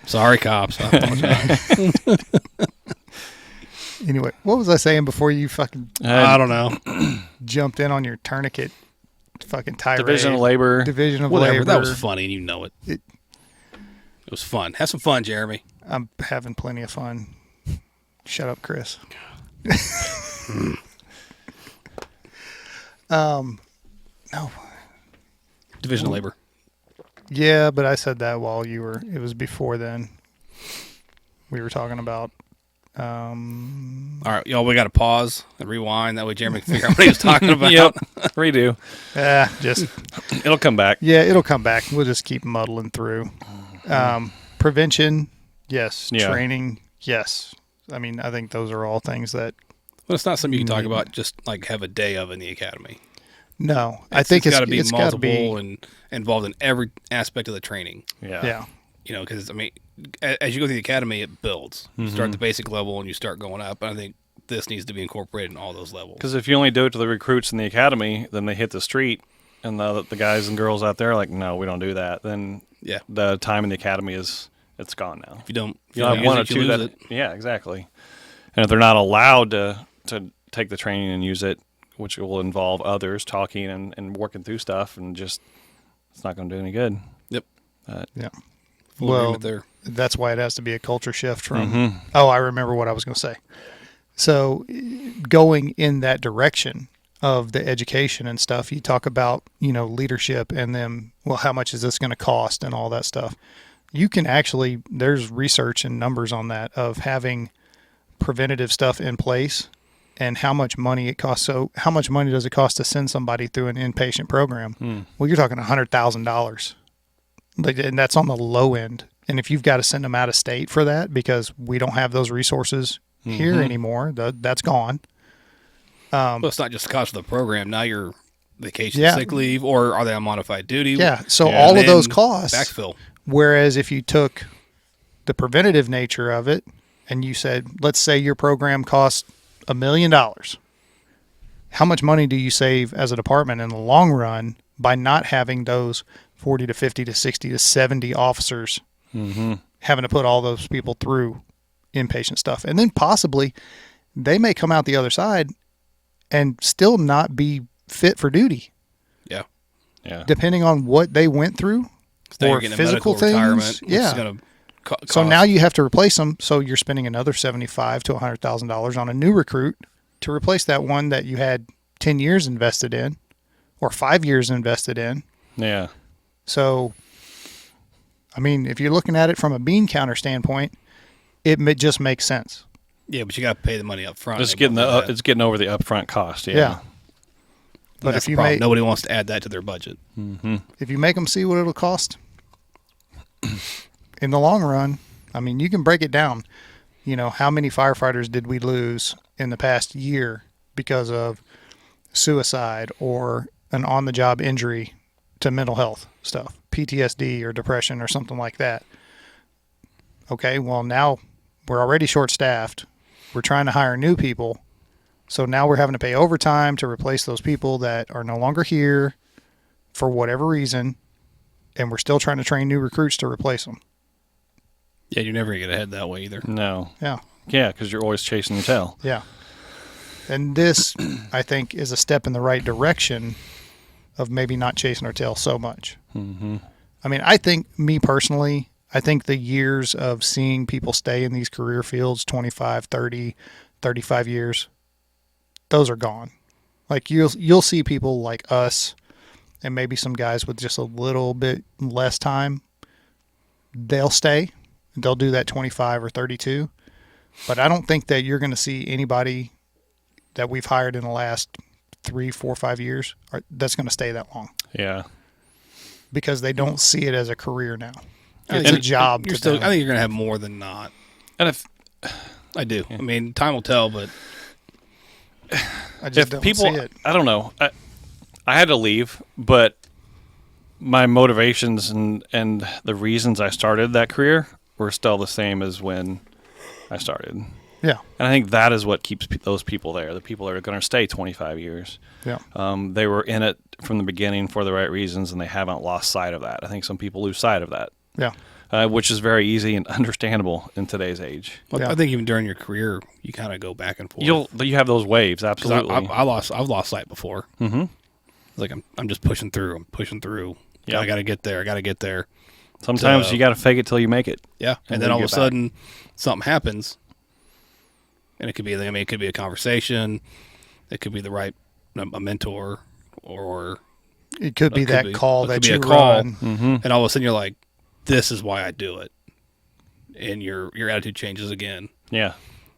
Sorry, cops. I apologize. Anyway, what was I saying before you fucking I don't know. jumped in on your tourniquet fucking tirade? Division of labor. Division of Whatever. labor. That was funny, and you know it. It was fun. Have some fun, Jeremy. I'm having plenty of fun. Shut up, Chris. No. Division of labor. Yeah, but I said that while it was before then. We were talking about. All right, y'all, we got to pause and rewind. That way Jeremy can figure out what he was talking about. Yep. Redo. It'll come back. Yeah, it'll come back. We'll just keep muddling through. Prevention, yes. Yeah. Training, yes. I mean, I think those are all things that. Well, it's not something you can talk about just like have a day of in the academy. No, I think it's got to be multiple and involved in every aspect of the training. Yeah. You know, because, I mean, as you go through the academy, it builds. You start at the basic level and you start going up. And I think this needs to be incorporated in all those levels. Because if you only do it to the recruits in the academy, then they hit the street, and the guys and girls out there are like, no, we don't do that. Then the time in the academy it's gone now. If you don't have one or two that. Yeah, exactly. And if they're not allowed to take the training and use it, which will involve others talking and working through stuff, and just it's not going to do any good. Yep. Yeah. Full Well, there. that's why it has to be a culture shift from. Oh, I remember what I was going to say. So, going in that direction of the education and stuff, you talk about leadership and then, well, how much is this going to cost and all that stuff. You can actually, there's research and numbers on that of having preventative stuff in place and how much money it costs. So how much money does it cost to send somebody through an inpatient program? Well, you're talking $100,000. And that's on the low end. And if you've got to send them out of state for that because we don't have those resources here anymore, that's gone. Well, it's not just the cost of the program. Now you're vacation, sick leave, or are they on modified duty? Yeah. So all of those costs. Backfill. Whereas if you took the preventative nature of it and you said, let's say your program costs $1 million. How much money do you save as a department in the long run by not having those 40 to 50 to 60 to 70 officers having to put all those people through inpatient stuff? And then possibly they may come out the other side and still not be fit for duty. Yeah. Yeah. Depending on what they went through or physical things. Yeah. So now you have to replace them. So you're spending another $75,000 to $100,000 on a new recruit to replace that one that you had 10 years invested in. or 5 years invested in. Yeah. So, I mean, if you're looking at it from a bean counter standpoint, just makes sense. Yeah, but you got to pay the money up front. It's getting over the upfront cost. Yeah. But that's if you the problem. make, nobody wants to add that to their budget. if you make them see what it'll cost in the long run, I mean, you can break it down. You know, how many firefighters did we lose in the past year because of suicide or an on-the-job injury to mental health stuff, PTSD or depression or something like that? Okay, well, now we're already short-staffed. We're trying to hire new people. So now we're having to pay overtime to replace those people that are no longer here for whatever reason, and we're still trying to train new recruits to replace them. Yeah, you're never going to get ahead that way either. No. Yeah. Yeah, because you're always chasing your tail. Yeah. And this, I think, is a step in the right direction of maybe not chasing our tail so much. Mm-hmm. I mean, I think, me personally, I think the years of seeing people stay in these career fields, 25, 30, 35 years, those are gone. Like, you'll see people like us and maybe some guys with just a little bit less time. They'll stay. They'll do that 25 or 32. But I don't think that you're going to see anybody that we've hired in the last 3, 4, 5 years that's going to stay that long. Yeah. Because they don't see it as a career now. It's a job. I think you're going to have more than not. And if I do. I mean, time will tell, but I just don't see it. I don't know. I had to leave, but my motivations and the reasons I started that career were still the same as when I started. Yeah. And I think that is what keeps those people there, the people that are going to stay 25 years. Yeah. They were in it from the beginning for the right reasons, and they haven't lost sight of that. I think some people lose sight of that. Yeah. Which is very easy and understandable in today's age. Well, Yeah. I think even during your career, you kind of go back and forth. You have those waves, absolutely. I've lost sight before. Mm-hmm. Like I'm just pushing through. I'm pushing through. Yeah. I got to get there. I got to get there. Sometimes you got to fake it till you make it. Yeah. And then all of a sudden, something happens, and it could be a conversation. It could be a mentor, or It could be that call that you call, run. Mm-hmm. and all of a sudden you're like, "This is why I do it," and your attitude changes again. Yeah.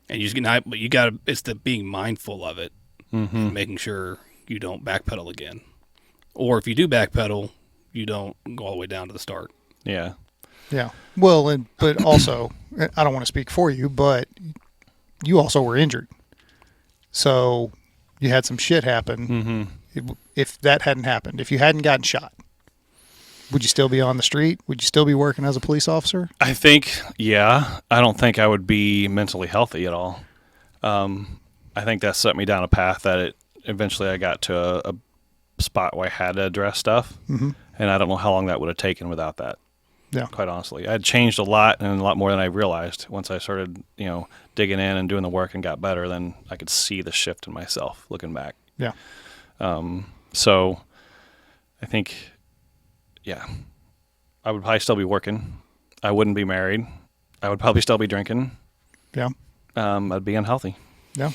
And you got to. It's the being mindful of it, Mm-hmm. making sure you don't backpedal again, or if you do backpedal, you don't go all the way down to the start. Yeah. Yeah. Well, but also, I don't want to speak for you, but you also were injured. So you had some shit happen. Mm-hmm. If that hadn't happened, if you hadn't gotten shot, would you still be on the street? Would you still be working as a police officer? I think, yeah. I don't think I would be mentally healthy at all. I think that set me down a path that eventually I got to a spot where I had to address stuff. Mm-hmm. And I don't know how long that would have taken without that. Yeah. Quite honestly. I had changed a lot and a lot more than I realized. Once I started, digging in and doing the work and got better, then I could see the shift in myself looking back. Yeah. So I think, yeah, I would probably still be working. I wouldn't be married. I would probably still be drinking. Yeah. I'd be unhealthy. Yeah.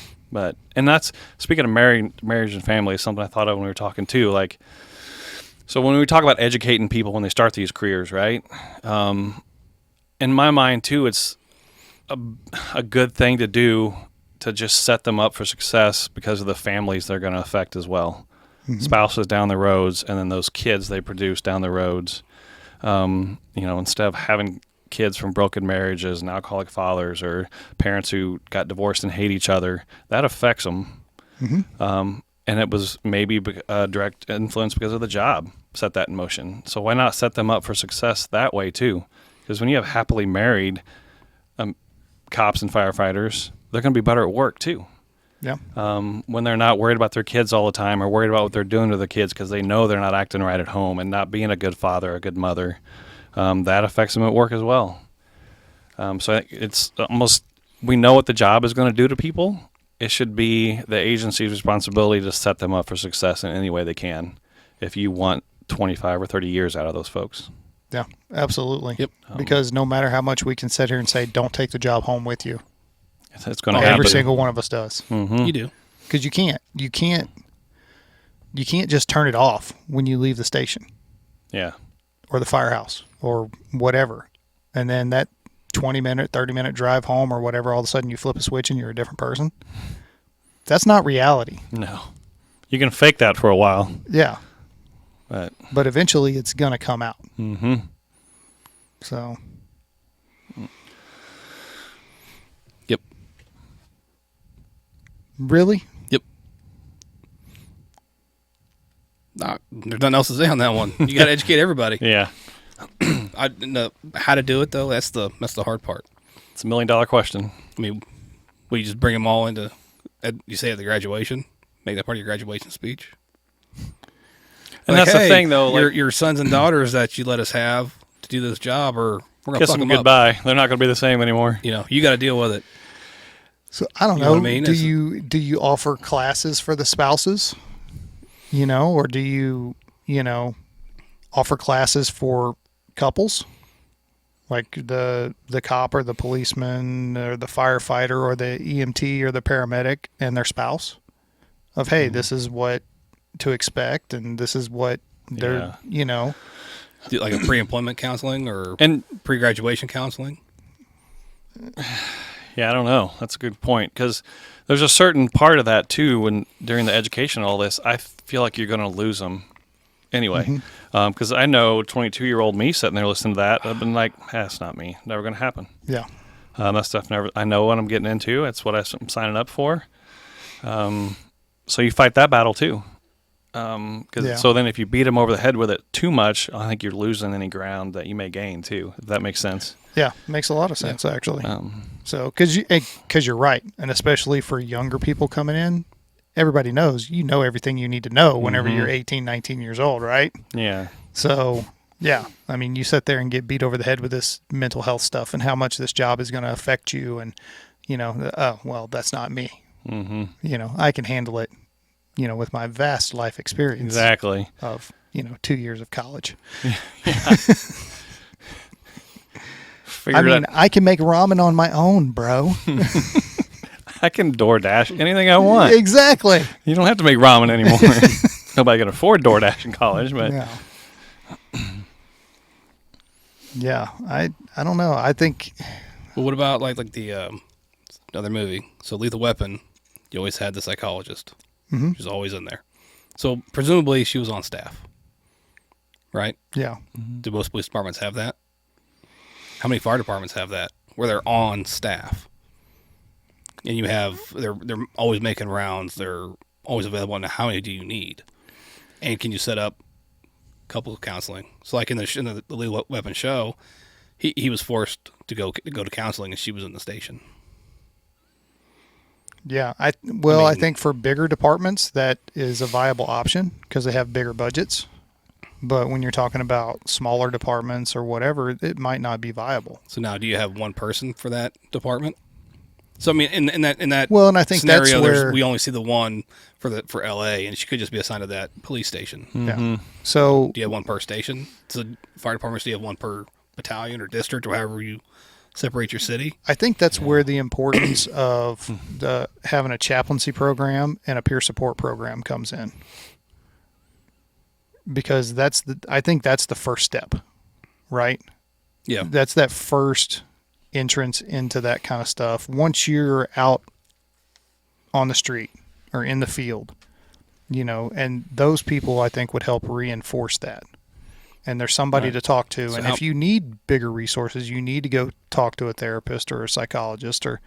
And that's, speaking of marriage and family, is something I thought of when we were talking too. Like, so when we talk about educating people when they start these careers, right? In my mind too, it's a good thing to do to just set them up for success because of the families they're going to affect as well. Mm-hmm. Spouses down the roads, and then those kids they produce down the roads. Instead of having kids from broken marriages and alcoholic fathers or parents who got divorced and hate each other, that affects them. Mm-hmm. And it was maybe a direct influence because of the job set that in motion. So why not set them up for success that way too? Because when you have happily married cops and firefighters, they're going to be better at work too. Yeah. When they're not worried about their kids all the time or worried about what they're doing to the kids because they know they're not acting right at home and not being a good father or a good mother, that affects them at work as well. So it's almost, we know what the job is going to do to people. It should be the agency's responsibility to set them up for success in any way they can if you want 25 or 30 years out of those folks. Yeah, absolutely. Yep. Because no matter how much we can sit here and say, don't take the job home with you, it's going to happen. Every single one of us does. Mm-hmm. You do. Because you can't. you can't just turn it off when you leave the station Yeah. or the firehouse or whatever. And then that 20-minute, 30-minute drive home or whatever, all of a sudden you flip a switch and you're a different person. That's not reality. No. You can fake that for a while. Yeah. But eventually it's going to come out. mm-hmm. So. Yep. Really? Yep. Nah, there's nothing else to say on that one. You got to educate everybody. Yeah. How to do it though? That's the hard part. It's $1 million question. I mean, we just bring them all into. You say at the graduation, make that part of your graduation speech. And that's the thing, though. Your sons and daughters that you let us have to do this job, or we're gonna kiss fuck them them goodbye. up. They're not going to be the same anymore. You got to deal with it. So I don't You know. know what I mean? Do you offer classes for the spouses? Or do you offer classes for couples? Like the cop or the policeman or the firefighter or the EMT or the paramedic and their spouse of, hey, this is what to expect and this is what they're, Do like a pre-employment counseling or pre-graduation counseling. Yeah, I don't know. That's a good point because there's a certain part of that too. When during the education, all this, I feel like you're going to lose them anyway. Because I know 22-year-old me sitting there listening to that, I've been like, it's not me. Never going to happen. Yeah. That stuff never. I know what I'm getting into. That's what I'm signing up for. So you fight that battle too. So then if you beat them over the head with it too much, I think you're losing any ground that you may gain too. If that makes sense. Yeah, makes a lot of sense actually. So because you're right, and especially for younger people coming in, everybody knows everything you need to know whenever you're 18, 19 years old, right? Yeah. So yeah, I mean, you sit there and get beat over the head with this mental health stuff and how much this job is going to affect you, and oh well, that's not me. I can handle it. With my vast life experience. Exactly. Of 2 years of college. I can make ramen on my own, bro. I can DoorDash anything I want. Exactly. You don't have to make ramen anymore. Nobody can afford DoorDash in college, but yeah. I don't know. I think. Well, what about like the other movie? So Lethal Weapon, you always had the psychologist. She's always in there. So presumably she was on staff, right? Yeah. Do most police departments have that? How many fire departments have that where they're on staff? And they're always making rounds. They're always available. And how many do you need? And can you set up couples counseling? So like in the Lethal Weapon show, he was forced to go to counseling, and she was in the station. Yeah, I think for bigger departments that is a viable option because they have bigger budgets. But when you're talking about smaller departments or whatever, it might not be viable. So now, do you have one person for that department? So I mean, in that well, and I think scenario, that's where we only see the one for LA, and she could just be assigned to that police station. Yeah. So do you have one per station? So fire departments, do you have one per battalion or district or however you separate your city? I think that's where the importance of having a chaplaincy program and a peer support program comes in. Because I think that's the first step, right? Yeah. That's that first entrance into that kind of stuff. Once you're out on the street or in the field, and those people I think would help reinforce that. And there's somebody to talk to. So if you need bigger resources, you need to go talk to a therapist or a psychologist or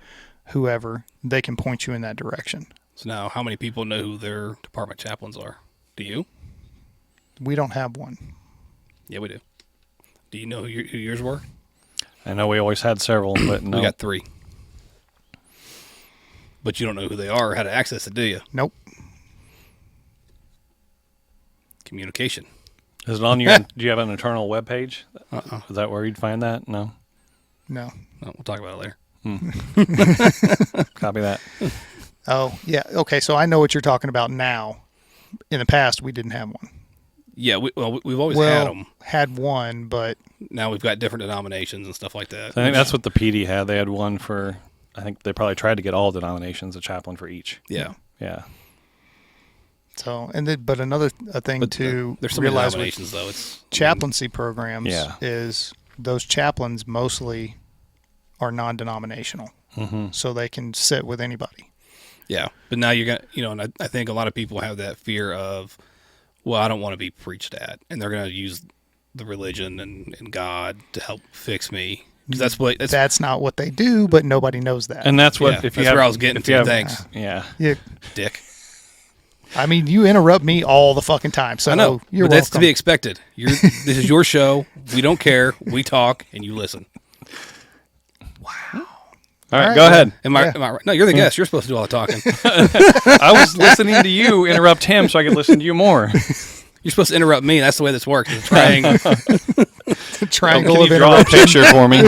whoever. They can point you in that direction. So now, how many people know who their department chaplains are? Do you? We don't have one. Yeah, we do. Do you know who yours were? I know we always had several, but no. We got 3. But you don't know who they are or how to access it, do you? Nope. Is Communication. it on your? Do you have an internal web page? Is that where you'd find that? No. No. We'll talk about it later. Copy that. Oh, yeah. Okay, so I know what you're talking about now. In the past, we didn't have one. Yeah, we've always had them. Had one, but now we've got different denominations and stuff like that. So I think that's what the PD had. They had one for. I think they probably tried to get all denominations, a chaplain for each. Yeah. Yeah. So, but another thing to there's so many realize with denominations, though. It's chaplaincy programs Yeah. is those chaplains mostly are non-denominational, Mm-hmm. so they can sit with anybody. yeah. But now you're gonna, and I think a lot of people have that fear of, well, I don't want to be preached at, and they're gonna use the religion and God to help fix me. Because That's not what they do, but nobody knows that. And that's what yeah, if you that's have, where I was getting if you to. have- Thanks, Yeah. Yeah, Dick. I mean, you interrupt me all the fucking time, so I know. you're But that's to welcome. be expected. This is your show. We don't care. We talk, and you listen. All right, right, go yeah. ahead. Am I right? No, you're the guest. You're supposed to do all the talking. I was listening to you interrupt him so I could listen to you more. You're supposed to interrupt me. That's the way this works. It's a triangle. Triangle Can of you draw a interruption. picture for me?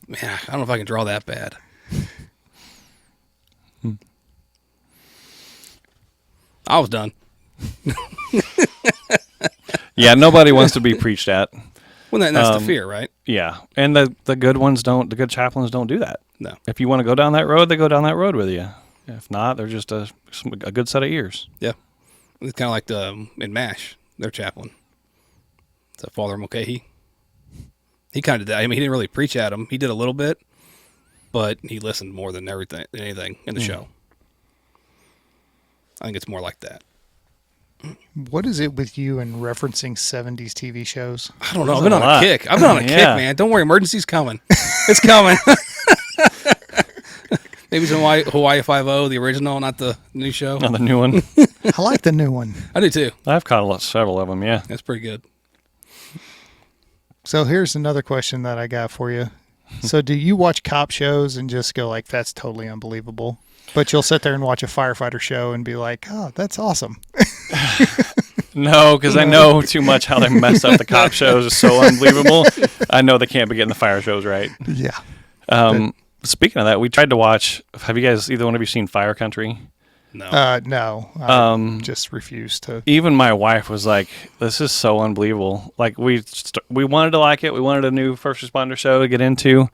Man, I don't know if I can draw that bad. I was done. Yeah, nobody wants to be preached at. Well, that's the fear, right? Yeah, and the good ones don't. The good chaplains don't do that. No. If you want to go down that road, they go down that road with you. If not, they're just a good set of ears. Yeah. It's kind of like in MASH, their chaplain. Is that Father Mulcahy? He kind of did that. I mean, he didn't really preach at him. He did a little bit, but he listened more than anything in the show. I think it's more like that. What is it with you and referencing 70s TV shows? I don't know. I've There's been a on a lot. kick. I've been on a kick, Yeah. man. Don't worry. Emergency's coming. It's coming. Maybe some Hawaii Five-0, the original, not the new show. On the new one, I like the new one. I do too. I've caught several of them. Yeah. That's pretty good. So here's another question that I got for you. So do you watch cop shows and just go like, that's totally unbelievable? But you'll sit there and watch a firefighter show and be like, oh, that's awesome. No, because I know too much how they mess up the cop shows. Is so unbelievable. I know they can't be getting the fire shows right. Yeah. Speaking of that, we tried to watch. Have you guys, either one of you, seen Fire Country? No. No. I just refuse to. Even my wife was like, "This is so unbelievable." Like we wanted to like it. We wanted a new first responder show to get into,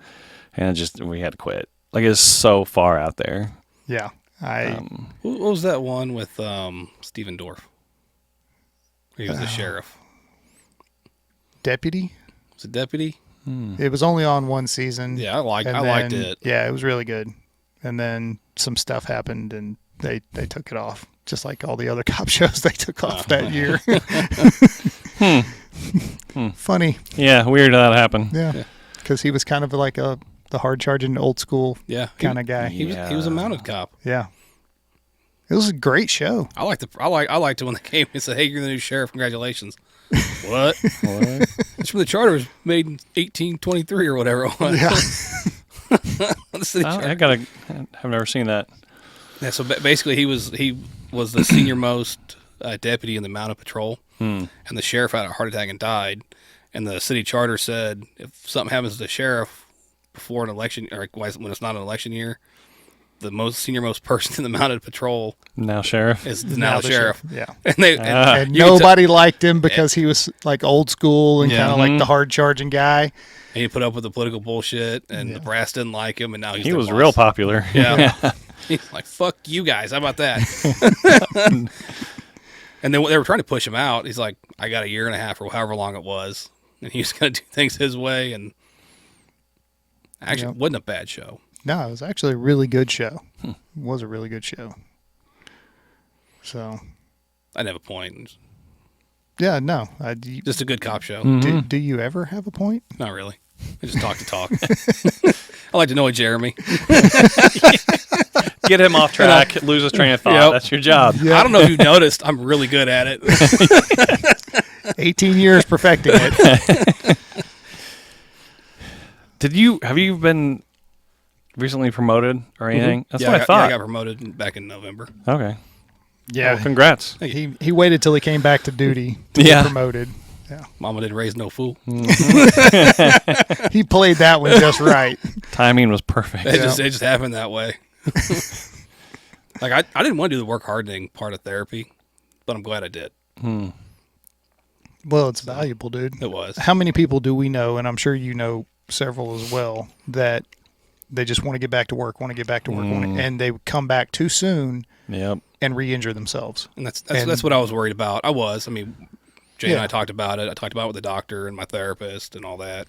and we had to quit. Like it's so far out there. Yeah. What was that one with Steven Dorff? He was the sheriff. Deputy? Was it deputy? It was only on one season. Yeah, I liked and it. Yeah, it was really good. And then some stuff happened and they took it off. Just like all the other cop shows they took off that year. Funny. Yeah, weird how that happened. Yeah. Because he was kind of like the hard charging old school kind of guy. He was a mounted cop. Yeah. It was a great show. I liked it when they came and said, "Hey, you're the new sheriff. Congratulations." What? It's from the charter. It was made in 1823 or whatever it was. Yeah. The city charter. I've never seen that. Yeah, so basically, he was the senior most deputy in the mounted patrol, and the sheriff had a heart attack and died. And the city charter said if something happens to the sheriff before an election, or when it's not an election year, the senior most person in the mounted patrol Now sheriff. is now the sheriff. Yeah. And And you can nobody liked him because he was like old school and kind of like the hard charging guy. And he put up with the political bullshit, and the brass didn't like him, and now He their was boss. real popular. Yeah. He's like, fuck you guys. How about that? And then they were trying to push him out. He's like, I got a year and a half or however long it was. And he was going to do things his way. And actually, it wasn't a bad show. No, it was actually a really good show. It was a really good show. So, I didn't have a point. yeah, no. Just a good cop show. Do you ever have a point? Not really. I just talk to talk. I like to annoy Jeremy. Get him off track, lose his train of thought. Yep. That's your job. Yeah. I don't know if you noticed. I'm really good at it. 18 years perfecting it. Have you been recently promoted or anything? That's what I I thought. got promoted back in November. Okay. Yeah. Well, congrats. He waited till he came back to duty to Yeah. get promoted. Yeah. Mama didn't raise no fool. He played that one just right. Timing was perfect. It just happened that way. Like I didn't want to do the work hardening part of therapy, but I'm glad I did. Well, it's valuable, dude. It was. How many people do we know, and I'm sure you know several as well, that They just want to get back to work, Mm. and they come back too soon Yep. and re-injure themselves. And that's what I was worried about. I mean, Jay and Yeah. I talked about it. I talked about it with the doctor and my therapist and all that,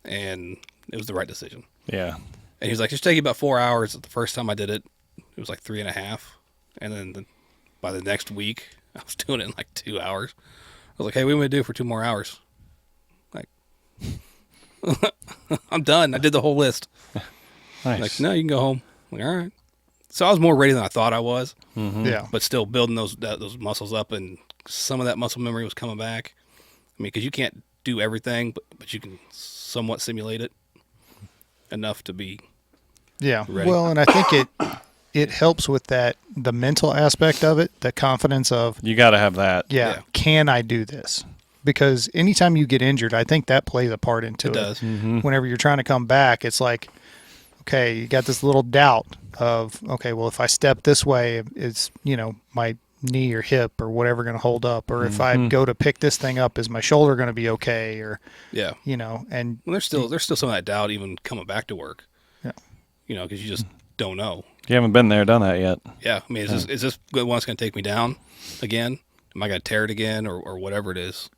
and it was the right decision. Yeah. And he was like, "Just take you about 4 hours." The first time I did it, it was like 3.5, and then by the next week, I was doing it in like 2 hours. I was like, "Hey, what do you want to do for 2 more hours?" Like, I'm done. I did the whole list. Nice. Like, no, you can go home. I'm like, all right. So I was more ready than I thought I was, Yeah. but still building those muscles up, and some of that muscle memory was coming back. I mean, because you can't do everything, but you can somewhat simulate it enough to be. Yeah. Ready. Well, and I think it helps with that, the mental aspect of it, the confidence of, You got to have that. Yeah. can I do this? Because anytime you get injured, I think that plays a part into it. It does. Whenever you're trying to come back, it's like, okay, you got this little doubt of, okay, well, if I step this way, it's, my knee or hip or whatever going to hold up, or if I go to pick this thing up, is my shoulder going to be okay? Or, Yeah. and Well, there's still some of that doubt even coming back to work. Yeah. Because you just don't know. You haven't been there, done that yet. Yeah. I mean, is this the one that's going to take me down again? Am I going to tear it again or whatever it is?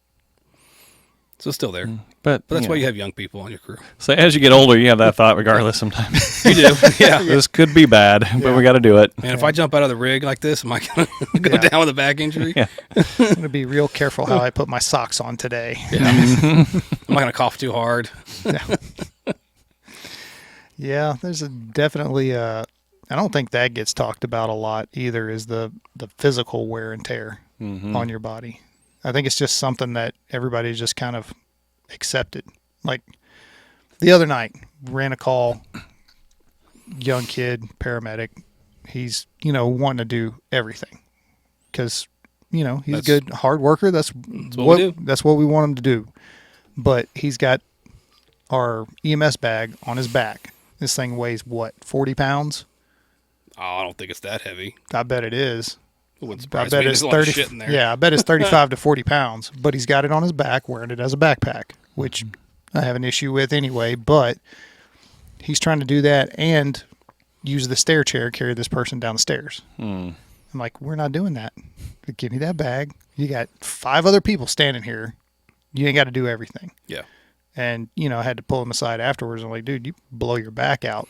So it's still there. But But that's why you have young people on your crew. So as you get older, you have that thought regardless sometimes. You do. Yeah. This could be bad, but Yeah. we got to do it. Man, if I jump out of the rig like this, am I going to go Yeah. down with a back injury? Yeah. I'm going to be real careful how I put my socks on today. Am I going to cough too hard? Yeah, there's definitely I don't think that gets talked about a lot either, is the physical wear and tear on your body. I think it's just something that everybody's just kind of accepted. Like the other night, ran a call, young kid, paramedic. He's, wanting to do everything because, he's a That's- good hard worker. That's what we do. That's what we want him to do. But he's got our EMS bag on his back. This thing weighs 40 pounds? Oh, I don't think it's that heavy. I bet it is. It wouldn't I surprise bet me. it's There's a lot of 30. shit in there. Yeah, I bet it's 35 to 40 pounds. But he's got it on his back, wearing it as a backpack, which I have an issue with anyway. But he's trying to do that and use the stair chair, carry this person down the stairs. I'm like, we're not doing that. Give me that bag. You got 5 other people standing here. You ain't got to do everything. Yeah. And, I had to pull him aside afterwards. I'm like, dude, you blow your back out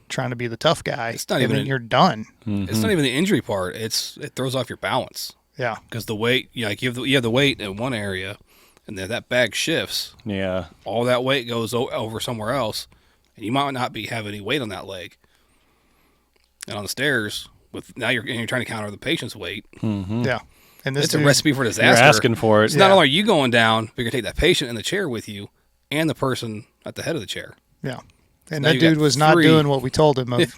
trying to be the tough guy. It's not and even then you're done. It's not even the injury part. It throws off your balance Yeah. because the weight, you have the weight in one area, and then that bag shifts. Yeah. All that weight goes over somewhere else, and you might not have any weight on that leg. And on the stairs, you're trying to counter the patient's weight. Yeah. And this It's a dude- recipe for You're disaster. asking for it. So not only are you going down, but you're gonna take that patient in the chair with you, and the person at the head of the chair. Yeah. And now that you got dude was not 3. doing what we told him of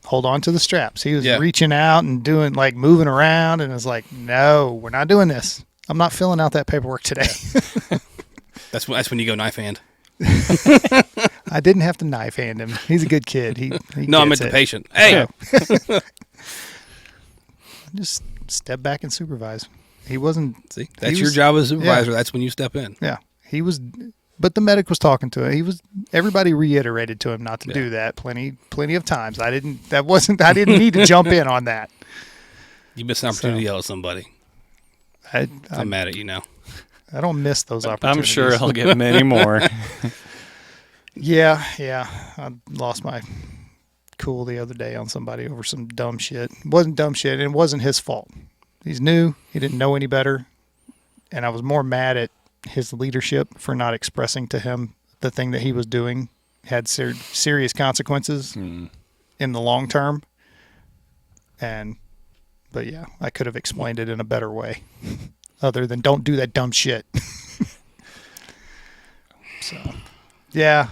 hold on to the straps. He was Yeah. reaching out and doing moving around, and it's like, no, we're not doing this. I'm not filling out that paperwork today. That's when you go knife hand. I didn't have to knife hand him. He's a good kid. He No, I meant gets the it. patient. Hey, Just step back and supervise. He wasn't. see, that's he your was- job as a supervisor. That's when you step in. Yeah, he was. But the medic was talking to him. Everybody reiterated to him not to do that plenty of times. I didn't need to jump in on that. You missed an opportunity to yell at somebody. I'm mad at you now. I don't miss those opportunities. I'm sure I'll get many more. Yeah. I lost my cool the other day on somebody over some dumb shit. It wasn't dumb shit, and it wasn't his fault. He's new. He didn't know any better. And I was more mad at his leadership for not expressing to him the thing that he was doing had serious consequences in the long term. But yeah, I could have explained it in a better way other than don't do that dumb shit. So, yeah,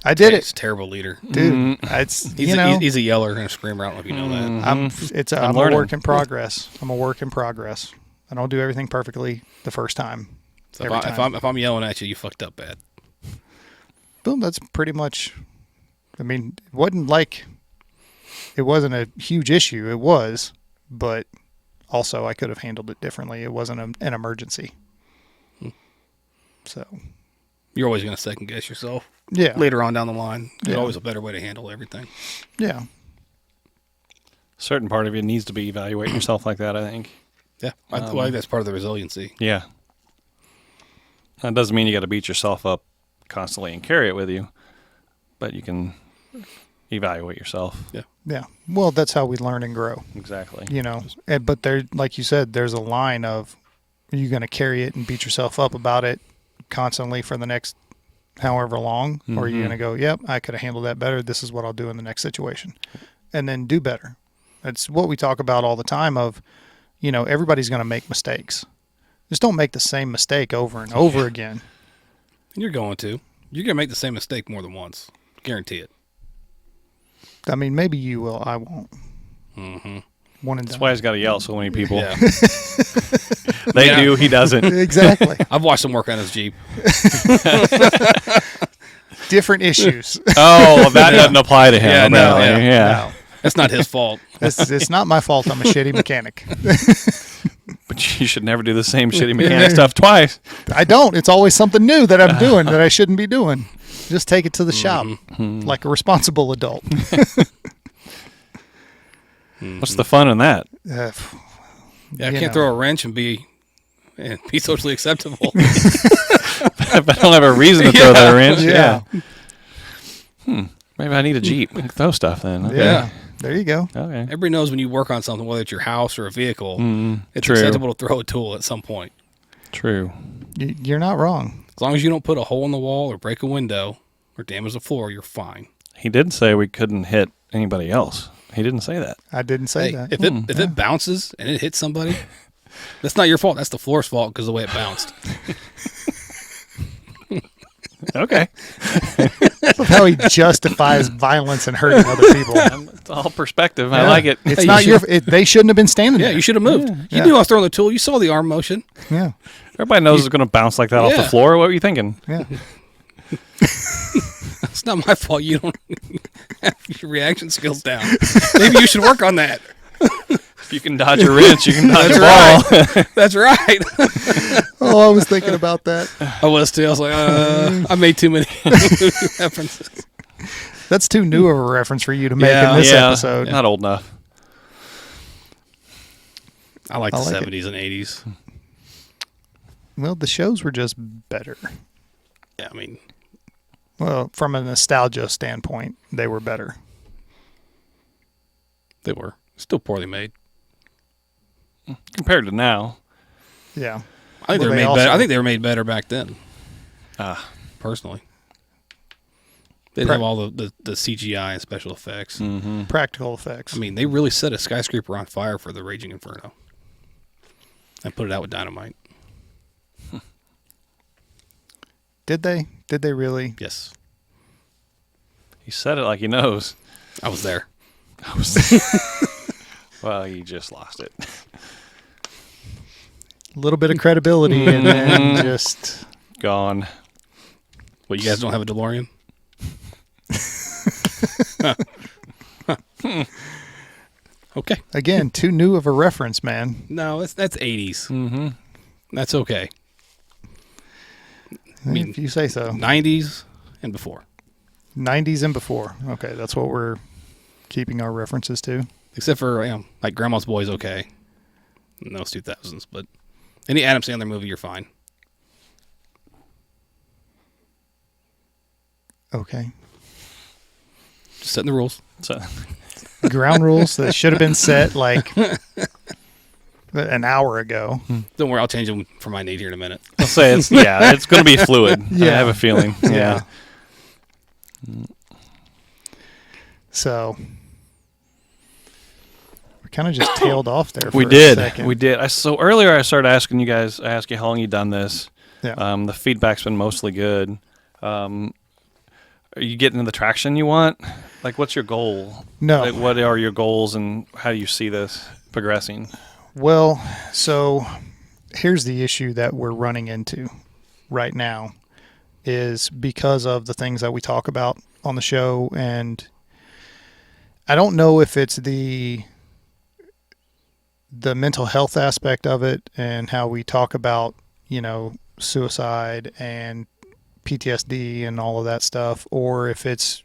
I did He's it, a terrible leader. dude. It's, He's a yeller and a screamer. I don't know if you know that. I'm a learning. work in progress. I'm a work in progress. I don't do everything perfectly the first time. So every time. if I'm yelling at you, you fucked up bad. Boom, that's pretty much. I mean, it wasn't a huge issue. It was, but also I could have handled it differently. It wasn't an emergency. So, You're always going to second guess yourself. Yeah. Later on down the line, there's Yeah. always a better way to handle everything. Yeah. Certain part of you needs to be evaluating yourself like that, I think. Yeah, I think that's part of the resiliency. Yeah. That doesn't mean you got to beat yourself up constantly and carry it with you, but you can evaluate yourself. Yeah. Yeah. Well, that's how we learn and grow, Exactly. you know. But there, like you said, there's a line of, are you going to carry it and beat yourself up about it constantly for the next however long? Or are you going to go, yep, I could have handled that better. This is what I'll do in the next situation. And then do better. It's what we talk about all the time of, you know, everybody's going to make mistakes. Just don't make the same mistake over and over again. And you're going to make the same mistake more than once. Guarantee it. I mean, maybe you will. I won't. Mm-hmm. One and That's done. why he's got to yell at so many people. Yeah. They Yeah. do, he doesn't. Exactly. I've watched him work on his Jeep. Different issues. Oh, that doesn't apply to him. Yeah, no, apparently. yeah. No. That's not his fault. It's not my fault. I'm a shitty mechanic. But you should never do the same shitty mechanic stuff twice. I don't. It's always something new that I'm doing that I shouldn't be doing. Just take it to the shop like a responsible adult. What's the fun in that? Uh, Yeah, I you can't know. throw a wrench and be socially acceptable. If I don't have a reason to throw that wrench. Yeah. Maybe I need a Jeep. I can throw stuff then. Okay. Yeah. There you go. Okay. Everybody knows when you work on something, whether it's your house or a vehicle, it's True. acceptable to throw a tool at some point. True. You're not wrong. As long as you don't put a hole in the wall or break a window or damage the floor, you're fine. He did say we couldn't hit anybody else. He didn't say that. I didn't say Hey, that. if it bounces and it hits somebody, that's not your fault. That's the floor's fault because of the way it bounced. Okay. Of how he justifies violence and hurting other people. It's all perspective. I like it. It's Hey, not you your. They shouldn't have been standing Yeah, there. you should have moved. You Yeah. knew I was throwing the tool. You saw the arm motion. Yeah. Everybody knows it's going to bounce like that off the Yeah. floor. What were you thinking? Yeah. It's not my fault. You don't have your reaction skills down. Maybe you should work on that. If you can dodge a wrench, you can dodge a That's ball. That's right. Oh, I was thinking about that. I was too. I was like, I made too many references. That's too new of a reference for you to make Yeah. in this Yeah. episode. Not old enough. I like I the like it. 70s and 80s. Well, the shows were just better. Yeah, I mean, Well, from a nostalgia standpoint, they were better. they were still poorly made. Compared to now. Yeah. I think Well, they were they made also- better. I think they were made better back then. Personally. They didn't have all the CGI and special effects. Practical effects. I mean, they really set a skyscraper on fire for the Raging Inferno and put it out with dynamite. Did they? Did they really? Yes, He said it like he knows. I was there. Well, you just lost it. A little bit of credibility and then just Gone. What, you guys don't have a DeLorean? Okay. again too new of a reference, man. No, that's 80s. Mm-hmm. That's okay. mean- If you say so. 90s and before. 90s and before. Okay, that's what we're keeping our references to. Except for, like Grandma's Boy's okay. In those 2000s. But any Adam Sandler movie, you're fine. Okay. Just setting the rules. So, Ground rules that should have been set like an hour ago. Don't worry, I'll change them for my need here in a minute. I'll say it's going to be fluid. I Yeah. have a feeling. Yeah. So we kind of just tailed off there for We a did. second. We did. So earlier I started asking you guys, I asked you how long you done this. Yeah. The feedback's been mostly good. Are you getting the traction you want? Like, what's your goal? No. Like, what are your goals and how do you see this progressing? Well, so here's the issue that we're running into right now is because of the things that we talk about on the show. And I don't know if it's the mental health aspect of it and how we talk about, suicide and PTSD and all of that stuff, or if it's,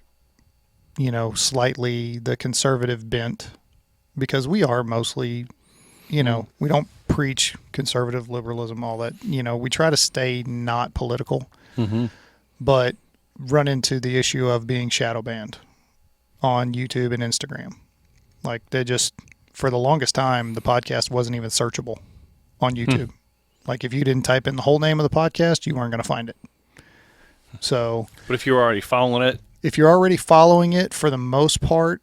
slightly the conservative bent, because we are mostly, we don't preach conservative liberalism, all that, we try to stay not political, but run into the issue of being shadow banned on YouTube and Instagram. Like for the longest time, the podcast wasn't even searchable on YouTube. Like if you didn't type in the whole name of the podcast, you weren't going to find it. So, but if you were already following it, for the most part,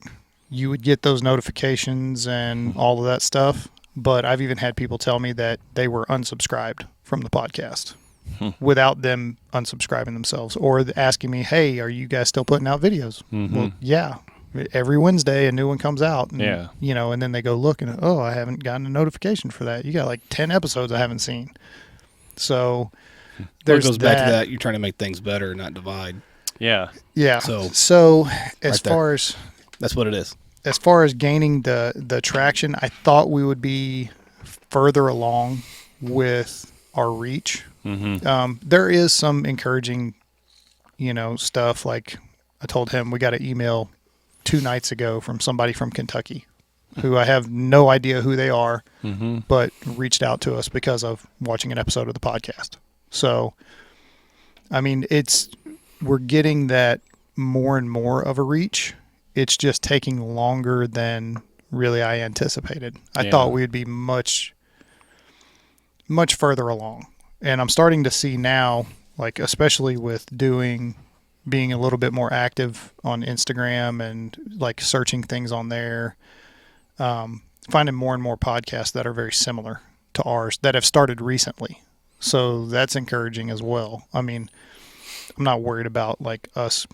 you would get those notifications and all of that stuff. But I've even had people tell me that they were unsubscribed from the podcast without them unsubscribing themselves, or asking me, "Hey, are you guys still putting out videos?" Well, yeah. Every Wednesday a new one comes out. And, and then they go look and, I haven't gotten a notification for that. You got like 10 episodes I haven't seen. So it goes back to that. You're trying to make things better, not divide. Yeah. So as far as that's what it is. As far as gaining the traction, I thought we would be further along with our reach. There is some encouraging, stuff. Like I told him, we got an email 2 nights ago from somebody from Kentucky who I have no idea who they are, but reached out to us because of watching an episode of the podcast. So, I mean, we're getting that more and more of a reach. It's just taking longer than really I anticipated. I thought we would be much, much further along. And I'm starting to see now, like, especially with being a little bit more active on Instagram and like searching things on there, finding more and more podcasts that are very similar to ours that have started recently. So that's encouraging as well. I mean, I'm not worried about like us,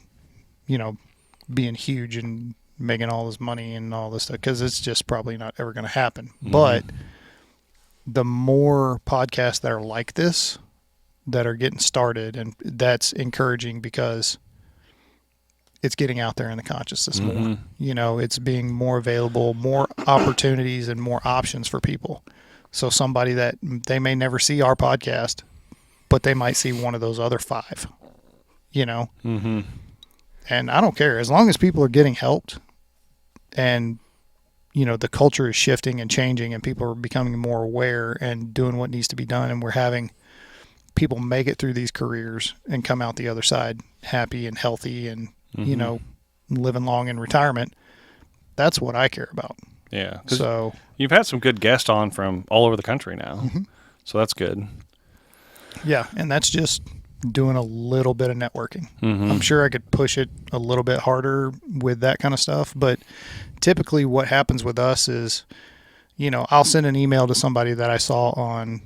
being huge and making all this money and all this stuff, because it's just probably not ever going to happen. But the more podcasts that are like this that are getting started, and that's encouraging because it's getting out there in the consciousness more. It's being more available, more opportunities and more options for people. So somebody that they may never see our podcast, but they might see one of those other 5, And I don't care. As long as people are getting helped and, the culture is shifting and changing and people are becoming more aware and doing what needs to be done, and we're having people make it through these careers and come out the other side happy and healthy and, living long in retirement. That's what I care about. Yeah. So you've had some good guests on from all over the country now. So that's good. Yeah. And that's just doing a little bit of networking. I'm sure I could push it a little bit harder with that kind of stuff. But typically what happens with us is, I'll send an email to somebody that I saw on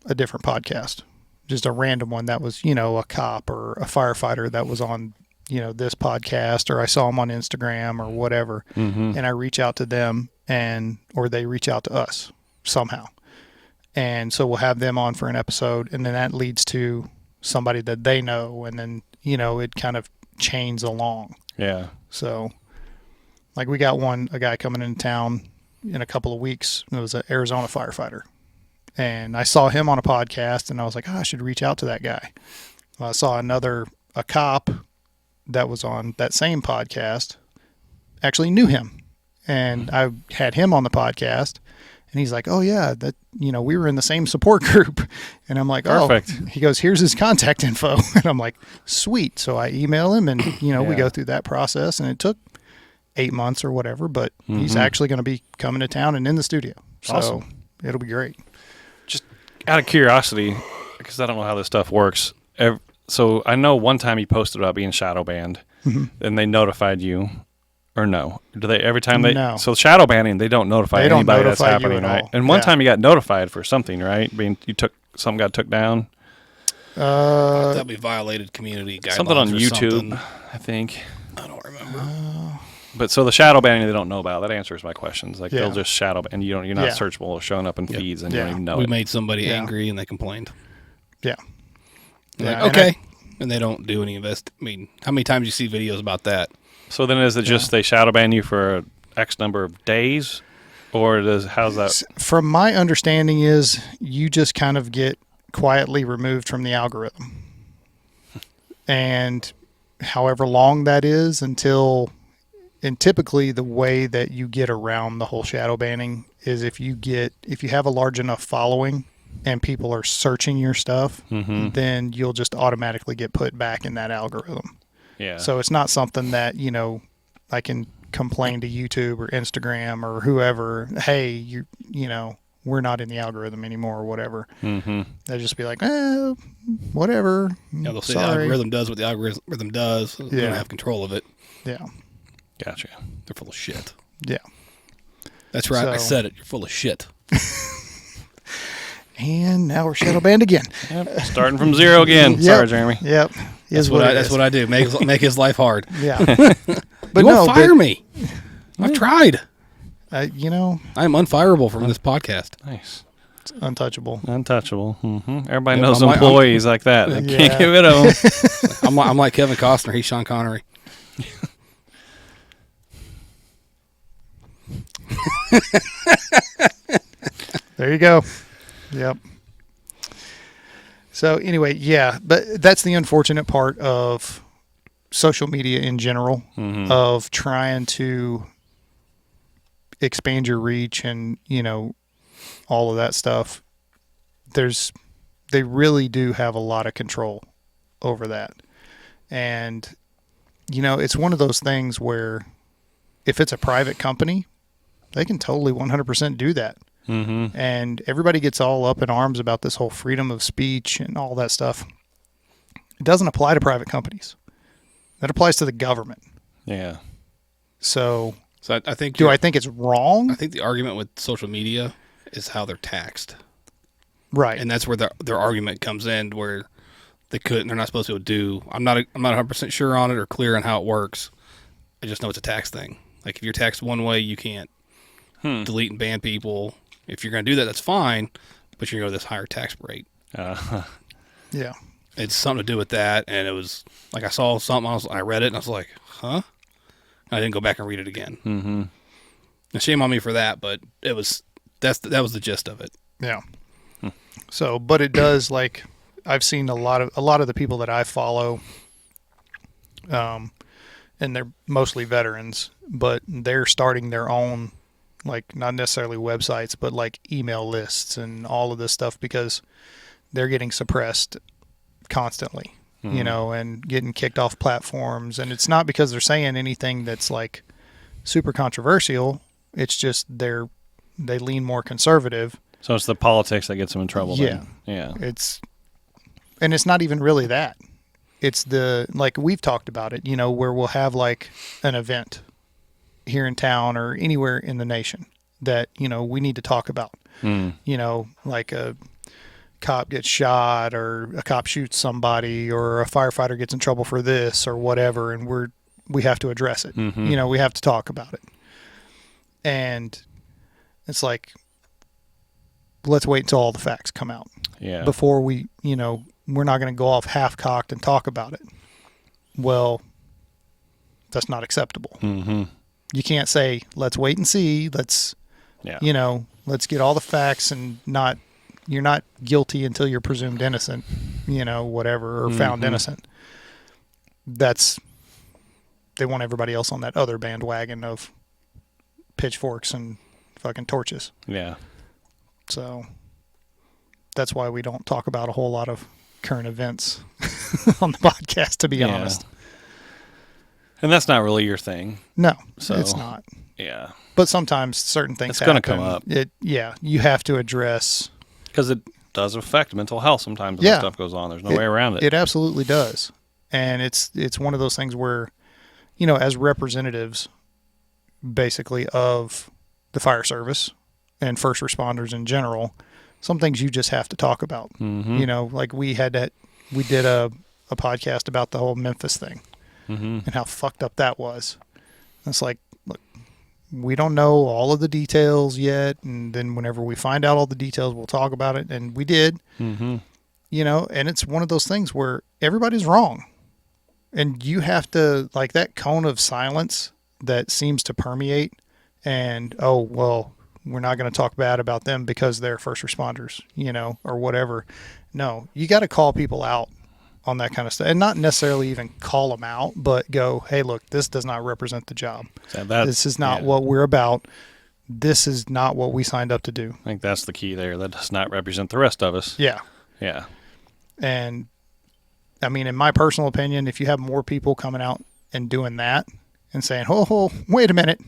a different podcast, just a random one that was, a cop or a firefighter that was on, this podcast, or I saw them on Instagram or whatever. And I reach out to them or they reach out to us somehow. And so we'll have them on for an episode, and then that leads to somebody that they know. And then, it kind of chains along. Yeah. So like we got a guy coming into town in a couple of weeks. It was an Arizona firefighter. And I saw him on a podcast, and I was like, I should reach out to that guy. Well, I saw a cop that was on that same podcast, actually knew him. And I had him on the podcast, and he's like, oh yeah, that, we were in the same support group. And I'm like, perfect. Oh, he goes, here's his contact info. And I'm like, sweet. So I email him, and, we go through that process, and it took 8 months or whatever, but he's actually going to be coming to town and in the studio. So awesome. It'll be great. Just out of curiosity, because I don't know how this stuff works. So I know one time you posted about being shadow banned, and they notified you, or no? Do they every time they? No. So shadow banning, they don't notify anybody that's happening, right? And one time you got notified for something, right? Something got took down. That'd be violated community guidelines. Something on or YouTube, something. I think. I don't remember. But so the shadow banning they don't know about. That answers my questions. Like they'll just shadow ban, and you're not searchable or showing up in feeds, and you don't even know we it. made somebody angry and they complained. Yeah. Like, okay. And they don't do any how many times you see videos about that? So then is it just they shadow ban you for X number of days? Or how's that? From my understanding is you just kind of get quietly removed from the algorithm. and however long that is until, and typically the way that you get around the whole shadow banning is if you have a large enough following and people are searching your stuff, then you'll just automatically get put back in that algorithm. Yeah. So it's not something that, I can complain to YouTube or Instagram or whoever, hey, we're not in the algorithm anymore or whatever. Mm-hmm. They'll just be like, whatever. Yeah, they'll say Sorry. the algorithm does what the algorithm does. They don't have control of it. Yeah. Gotcha. They're full of shit. Yeah. That's right. I So- said it. You're full of shit. And now we're shadow banned again. Yep. Starting from zero again. Yep. Sorry, Jeremy. Yep. That's what I do. Make his life hard. Yeah. But you won't fire me. I've tried. I am unfireable from this podcast. Nice. it's untouchable. Untouchable. Everybody Yeah, knows I'm like- employees like that. They can't Yeah. get rid of them. I'm like Kevin Costner. He's Sean Connery. There you go. Yep. So anyway, yeah, but that's the unfortunate part of social media in general, of trying to expand your reach and, all of that stuff. They really do have a lot of control over that. And, it's one of those things where if it's a private company, they can totally 100% do that. Mm-hmm. And everybody gets all up in arms about this whole freedom of speech and all that stuff. It doesn't apply to private companies. That applies to the government. Yeah. So I think. do I think it's wrong? I think the argument with social media is how they're taxed, Right. and that's where their argument comes in, where they're not supposed to do. I'm not 100% sure on it or clear on how it works. I just know it's a tax thing. Like if you're taxed one way, you can't delete and ban people. If you're going to do that, that's fine, but you're going to go this higher tax rate. Yeah. It's something to do with that, and it was like I saw something, I read it, and I was like, huh? And I didn't go back and read it again. Mm-hmm. And shame on me for that, but that was the gist of it. Yeah. So, but it does, like, I've seen a lot of the people that I follow, and they're mostly veterans, but they're starting their own, like, not necessarily websites, but like email lists and all of this stuff because they're getting suppressed constantly, and getting kicked off platforms. And it's not because they're saying anything that's like super controversial. It's just they lean more conservative. So it's the politics that gets them in trouble. Yeah. Then. Yeah. And it's not even really that. It's like we've talked about it, where we'll have like an event here in town or anywhere in the nation that, we need to talk about, like a cop gets shot or a cop shoots somebody or a firefighter gets in trouble for this or whatever. And we have to address it. We have to talk about it. And it's like, let's wait until all the facts come out. Yeah. Before we're not going to go off half-cocked and talk about it. Well, that's not acceptable. Mm-hmm. You can't say, let's wait and see. Let's get all the facts and you're not guilty until you're presumed innocent, whatever, or found innocent. They want everybody else on that other bandwagon of pitchforks and fucking torches. Yeah. So that's why we don't talk about a whole lot of current events on the podcast, to be honest. And that's not really your thing. No, So- it's not. Yeah. But sometimes certain things It's gonna happen. come up. You have to address. Because it does affect mental health sometimes when Yeah. stuff goes on. There's no way around it. It absolutely does. And it's one of those things where, as representatives, basically, of the fire service and first responders in general, some things you just have to talk about. Mm-hmm. Like we did a podcast about the whole Memphis thing Mm-hmm. and how fucked up that was. And it's like, look, we don't know all of the details yet. And then whenever we find out all the details, we'll talk about it. And we did, Mm-hmm. and it's one of those things where everybody's wrong. And you have to, like, that cone of silence that seems to permeate and, oh, well, we're not going to talk bad about them because they're first responders, or whatever. No, you got to call people out on that kind of stuff, and not necessarily even call them out, but go, hey, look, this does not represent the job. So This is not what we're about. This is not what we signed up to do. I think that's the key there. That does not represent the rest of us. Yeah. Yeah. And I mean, in my personal opinion, if you have more people coming out and doing that and saying, oh, wait a minute,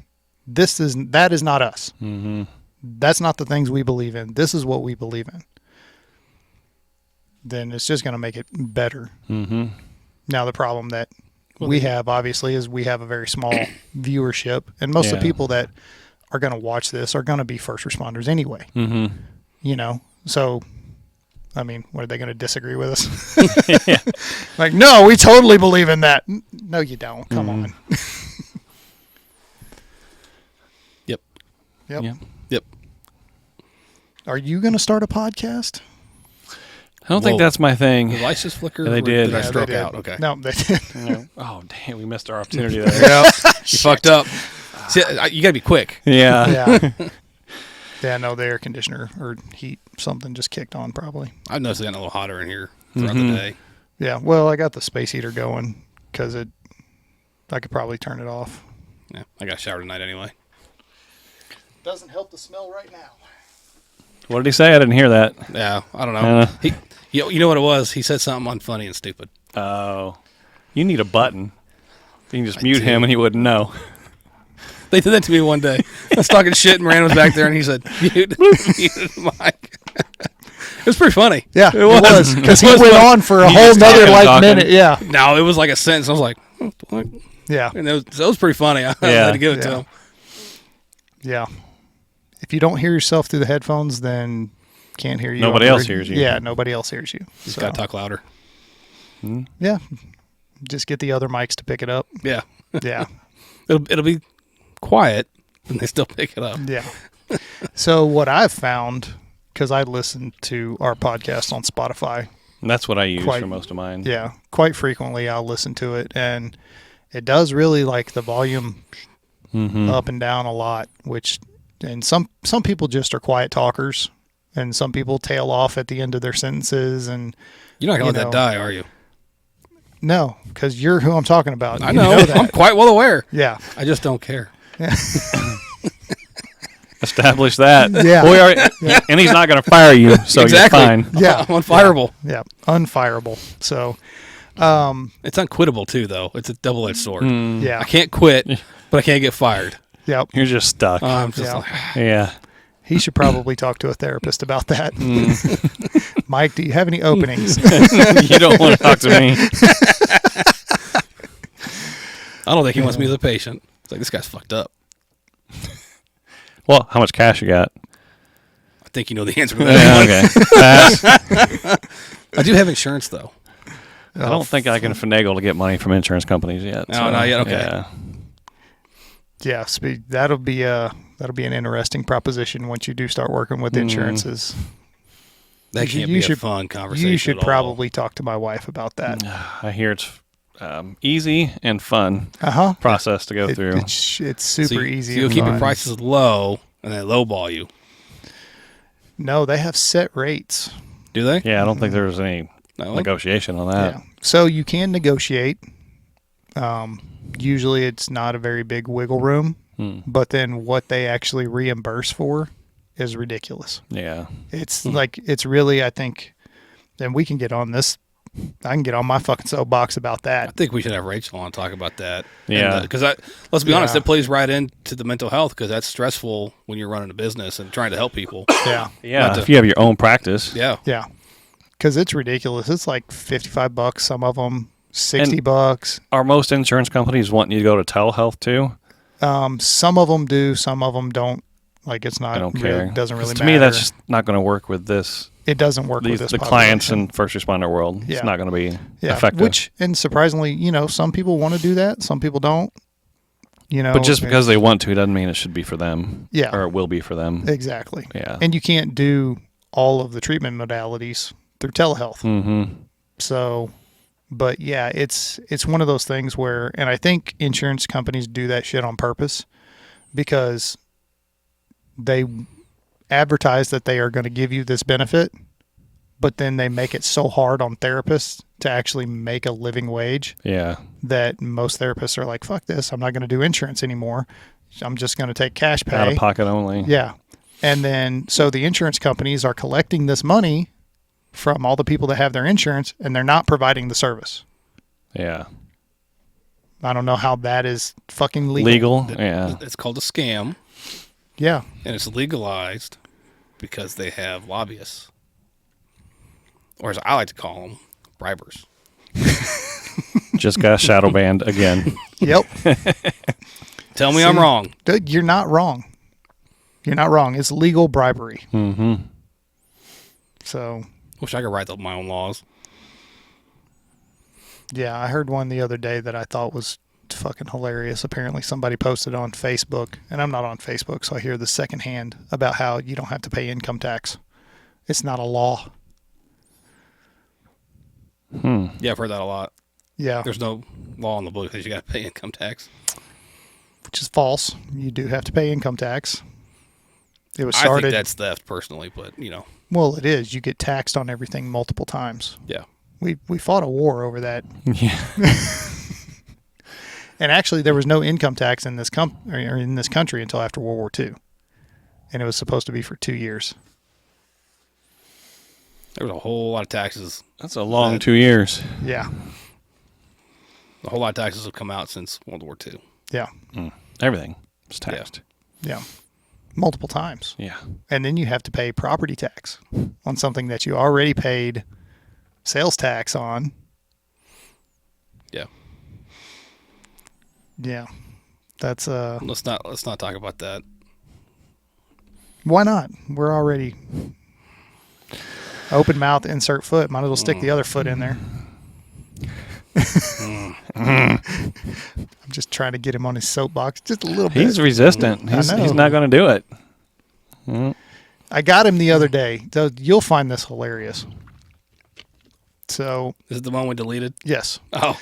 that is not us. Mm-hmm. That's not the things we believe in. This is what we believe in. Then it's just going to make it better. Mm-hmm. Now, the problem that we have, obviously, is we have a very small viewership. And most of the people that are going to watch this are going to be first responders anyway. Mm-hmm. You know? So, I mean, what, are they going to disagree with us? Yeah. Like, no, we totally believe in that. No, you don't. Come on. Yep. Yep. Are you going to start a podcast? I don't think that's my thing. The lights just flickered. Yeah, they did. Did I Yeah, stroke they did. out? Okay. No, they did. No. Oh, damn, we missed our opportunity there. Yeah. You fucked up. See, you got to be quick. Yeah. Yeah. Yeah, no, the air conditioner or heat, something just kicked on probably. I've noticed it getting a little hotter in here throughout the day. Yeah, well, I got the space heater going because I could probably turn it off. Yeah, I got a shower tonight anyway. Doesn't help the smell right now. What did he say? I didn't hear that. Yeah, I don't know. You know what it was? He said something unfunny and stupid. Oh. You need a button. You can just mute him and he wouldn't know. They did that to me one day. I was talking shit and Miranda was back there and he said, mute the mic. It was pretty funny. Yeah, it was. Because he It was went funny. on for a He whole just nother talking. minute. Yeah. No, it was like a sentence. I was like, what the fuck? Yeah. And it was pretty funny. I had to give it to him. Yeah. If you don't hear yourself through the headphones, then can't hear you. Nobody else hears you. Yeah, nobody else hears you. Just got to talk louder. Yeah. Just get the other mics to pick it up. Yeah. Yeah. It'll be quiet and they still pick it up. Yeah. So what I've found, because I listen to our podcast on Spotify. And that's what I use for most of mine. Yeah. Quite frequently I'll listen to it, and it does really like the volume up and down a lot, and some people just are quiet talkers, and some people tail off at the end of their sentences, and You're not going to let that die, are you? no, because you're who I'm talking about. I You know. that. I'm quite well aware. Yeah. I just don't care. Establish that. Yeah. We are, and he's not going to fire you, so Exactly. you're fine. Yeah. I'm unfireable. Yeah. Unfireable. So, It's unquittable, too, though. It's a double-edged sword. yeah. I can't quit, but I can't get fired. Yep. You're just stuck. I'm just Yeah. like, Yeah. He should probably talk to a therapist about that. Mike, do you have any openings? You don't want to talk to me. I don't think he wants me as a patient. It's like, this guy's fucked up. Well, how much cash you got? I think you know the answer to that. Yeah, okay. I do have insurance, though. I don't think I can finagle to get money from insurance companies yet. No, not yet. Okay. Yeah. Yeah, that'll be an interesting proposition once you do start working with insurances. That can't You be should- a fun conversation. You should at all. probably talk to my wife about that. I hear it's easy and fun process to go through. It's super easy. So you'll and keep fun. your prices low and then lowball you. No, they have set rates. Do they? Yeah, I don't think there's any No? negotiation on that. Yeah. So you can negotiate. Usually it's not a very big wiggle room, but then what they actually reimburse for is ridiculous. Yeah. It's like, it's really, I think, and we can get on this. I can get on my fucking soapbox about I that. think we should have Rachel on and talk about that. Yeah. Because let's be honest, Yeah. it plays right into the mental health because that's stressful when you're running a business and trying to help people. Yeah. Yeah. If you have your own practice. Yeah. Yeah. Because it's ridiculous. It's like $55, some of them, $60. Are most insurance companies wanting you to go to telehealth too? Some of them do, some of them don't. Like, it's not, I don't really, care. doesn't really 'Cause matter. to me, that's just not going to work with this. It doesn't work with this The clients population. in first responder world. Yeah. It's not going to be effective. And surprisingly, some people want to do that. Some people don't. But just because they want to doesn't mean it should be for them. Yeah. Or it will be for them. Exactly. Yeah. And you can't do all of the treatment modalities through telehealth. Mm-hmm. So, but yeah, it's one of those things where, and I think insurance companies do that shit on purpose because they advertise that they are going to give you this benefit, but then they make it so hard on therapists to actually make a living wage Yeah. that most therapists are like, fuck this, I'm not going to do insurance anymore. I'm just going to take cash pay. Out of pocket only. Yeah. And then, so the insurance companies are collecting this money from all the people that have their insurance, and they're not providing the service. Yeah. I don't know how that is fucking Legal? Yeah. It's called a scam, Yeah. and it's legalized because they have lobbyists. Or as I like to call them, bribers. Just got shadow banned again. Yep. Tell me I'm wrong. Dude, you're not wrong. You're not wrong. It's legal bribery. Mm-hmm. So, Wish I could write my own laws. yeah, I heard one the other day that I thought was fucking hilarious. Apparently somebody posted on Facebook, and I'm not on Facebook, so I hear the secondhand about how you don't have to pay income tax. It's not a law. Yeah, I've heard that a lot. Yeah, There's no law in the book that you got to pay income tax. which is false. You do have to pay income tax. It was I started. think that's theft personally, but Well, it is. You get taxed on everything multiple times. yeah. We fought a war over that. Yeah. And actually, there was no income tax in this in this country until after World War II, and it was supposed to be for 2 years. There was a whole lot of taxes. That's a long 2 years. Yeah, A whole lot of taxes have come out since World War II. yeah, Everything was taxed. yeah, multiple times. Yeah. And then you have to pay property tax on something that you already paid sales tax on. Yeah. Yeah, that's Let's not talk about that. why not? We're already open mouth, insert foot. Might as well stick the other foot in there. I'm just trying to get him on his soapbox just a little bit. He's resistant. I know. He's not going to do it. I got him the other day. So you'll find this hilarious. So, Is it the one we deleted? yes. Oh,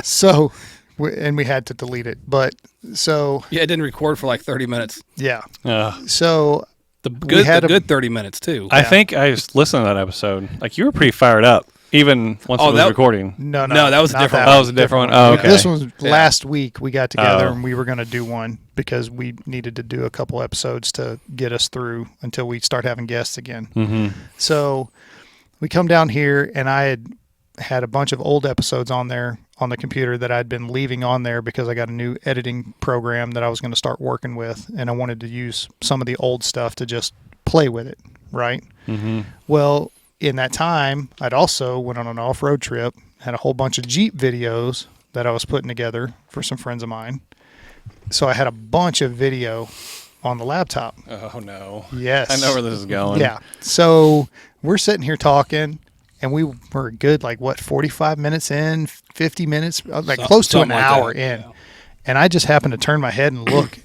So, and we had to delete it. But, so, yeah. It didn't record for like 30 minutes. yeah. Uh, So, The good, had the a- good 30 minutes too. I think I just listened to that episode. Like, you were pretty fired up, even once it was that- recording. no, No, that was a not different one. Oh, it was a different one. Oh, okay. This was last week. We got together Oh. and we were going to do one because we needed to do a couple episodes to get us through until we start having guests again. Mm-hmm. So we come down here, and I had a bunch of old episodes on there on the computer that I'd been leaving on there because I got a new editing program that I was going to start working with, and I wanted to use some of the old stuff to just play with it, right? Mm-hmm. Well, in that time, I'd also went on an off-road trip, had a whole bunch of Jeep videos that I was putting together for some friends of mine. So I had a bunch of video on the laptop. Oh, no. Yes. I know where this is going. Yeah. So we're sitting here talking, and we were a good, 45 minutes in, 50 minutes, close to an Something like hour that, in. yeah. And I just happened to turn my head and look,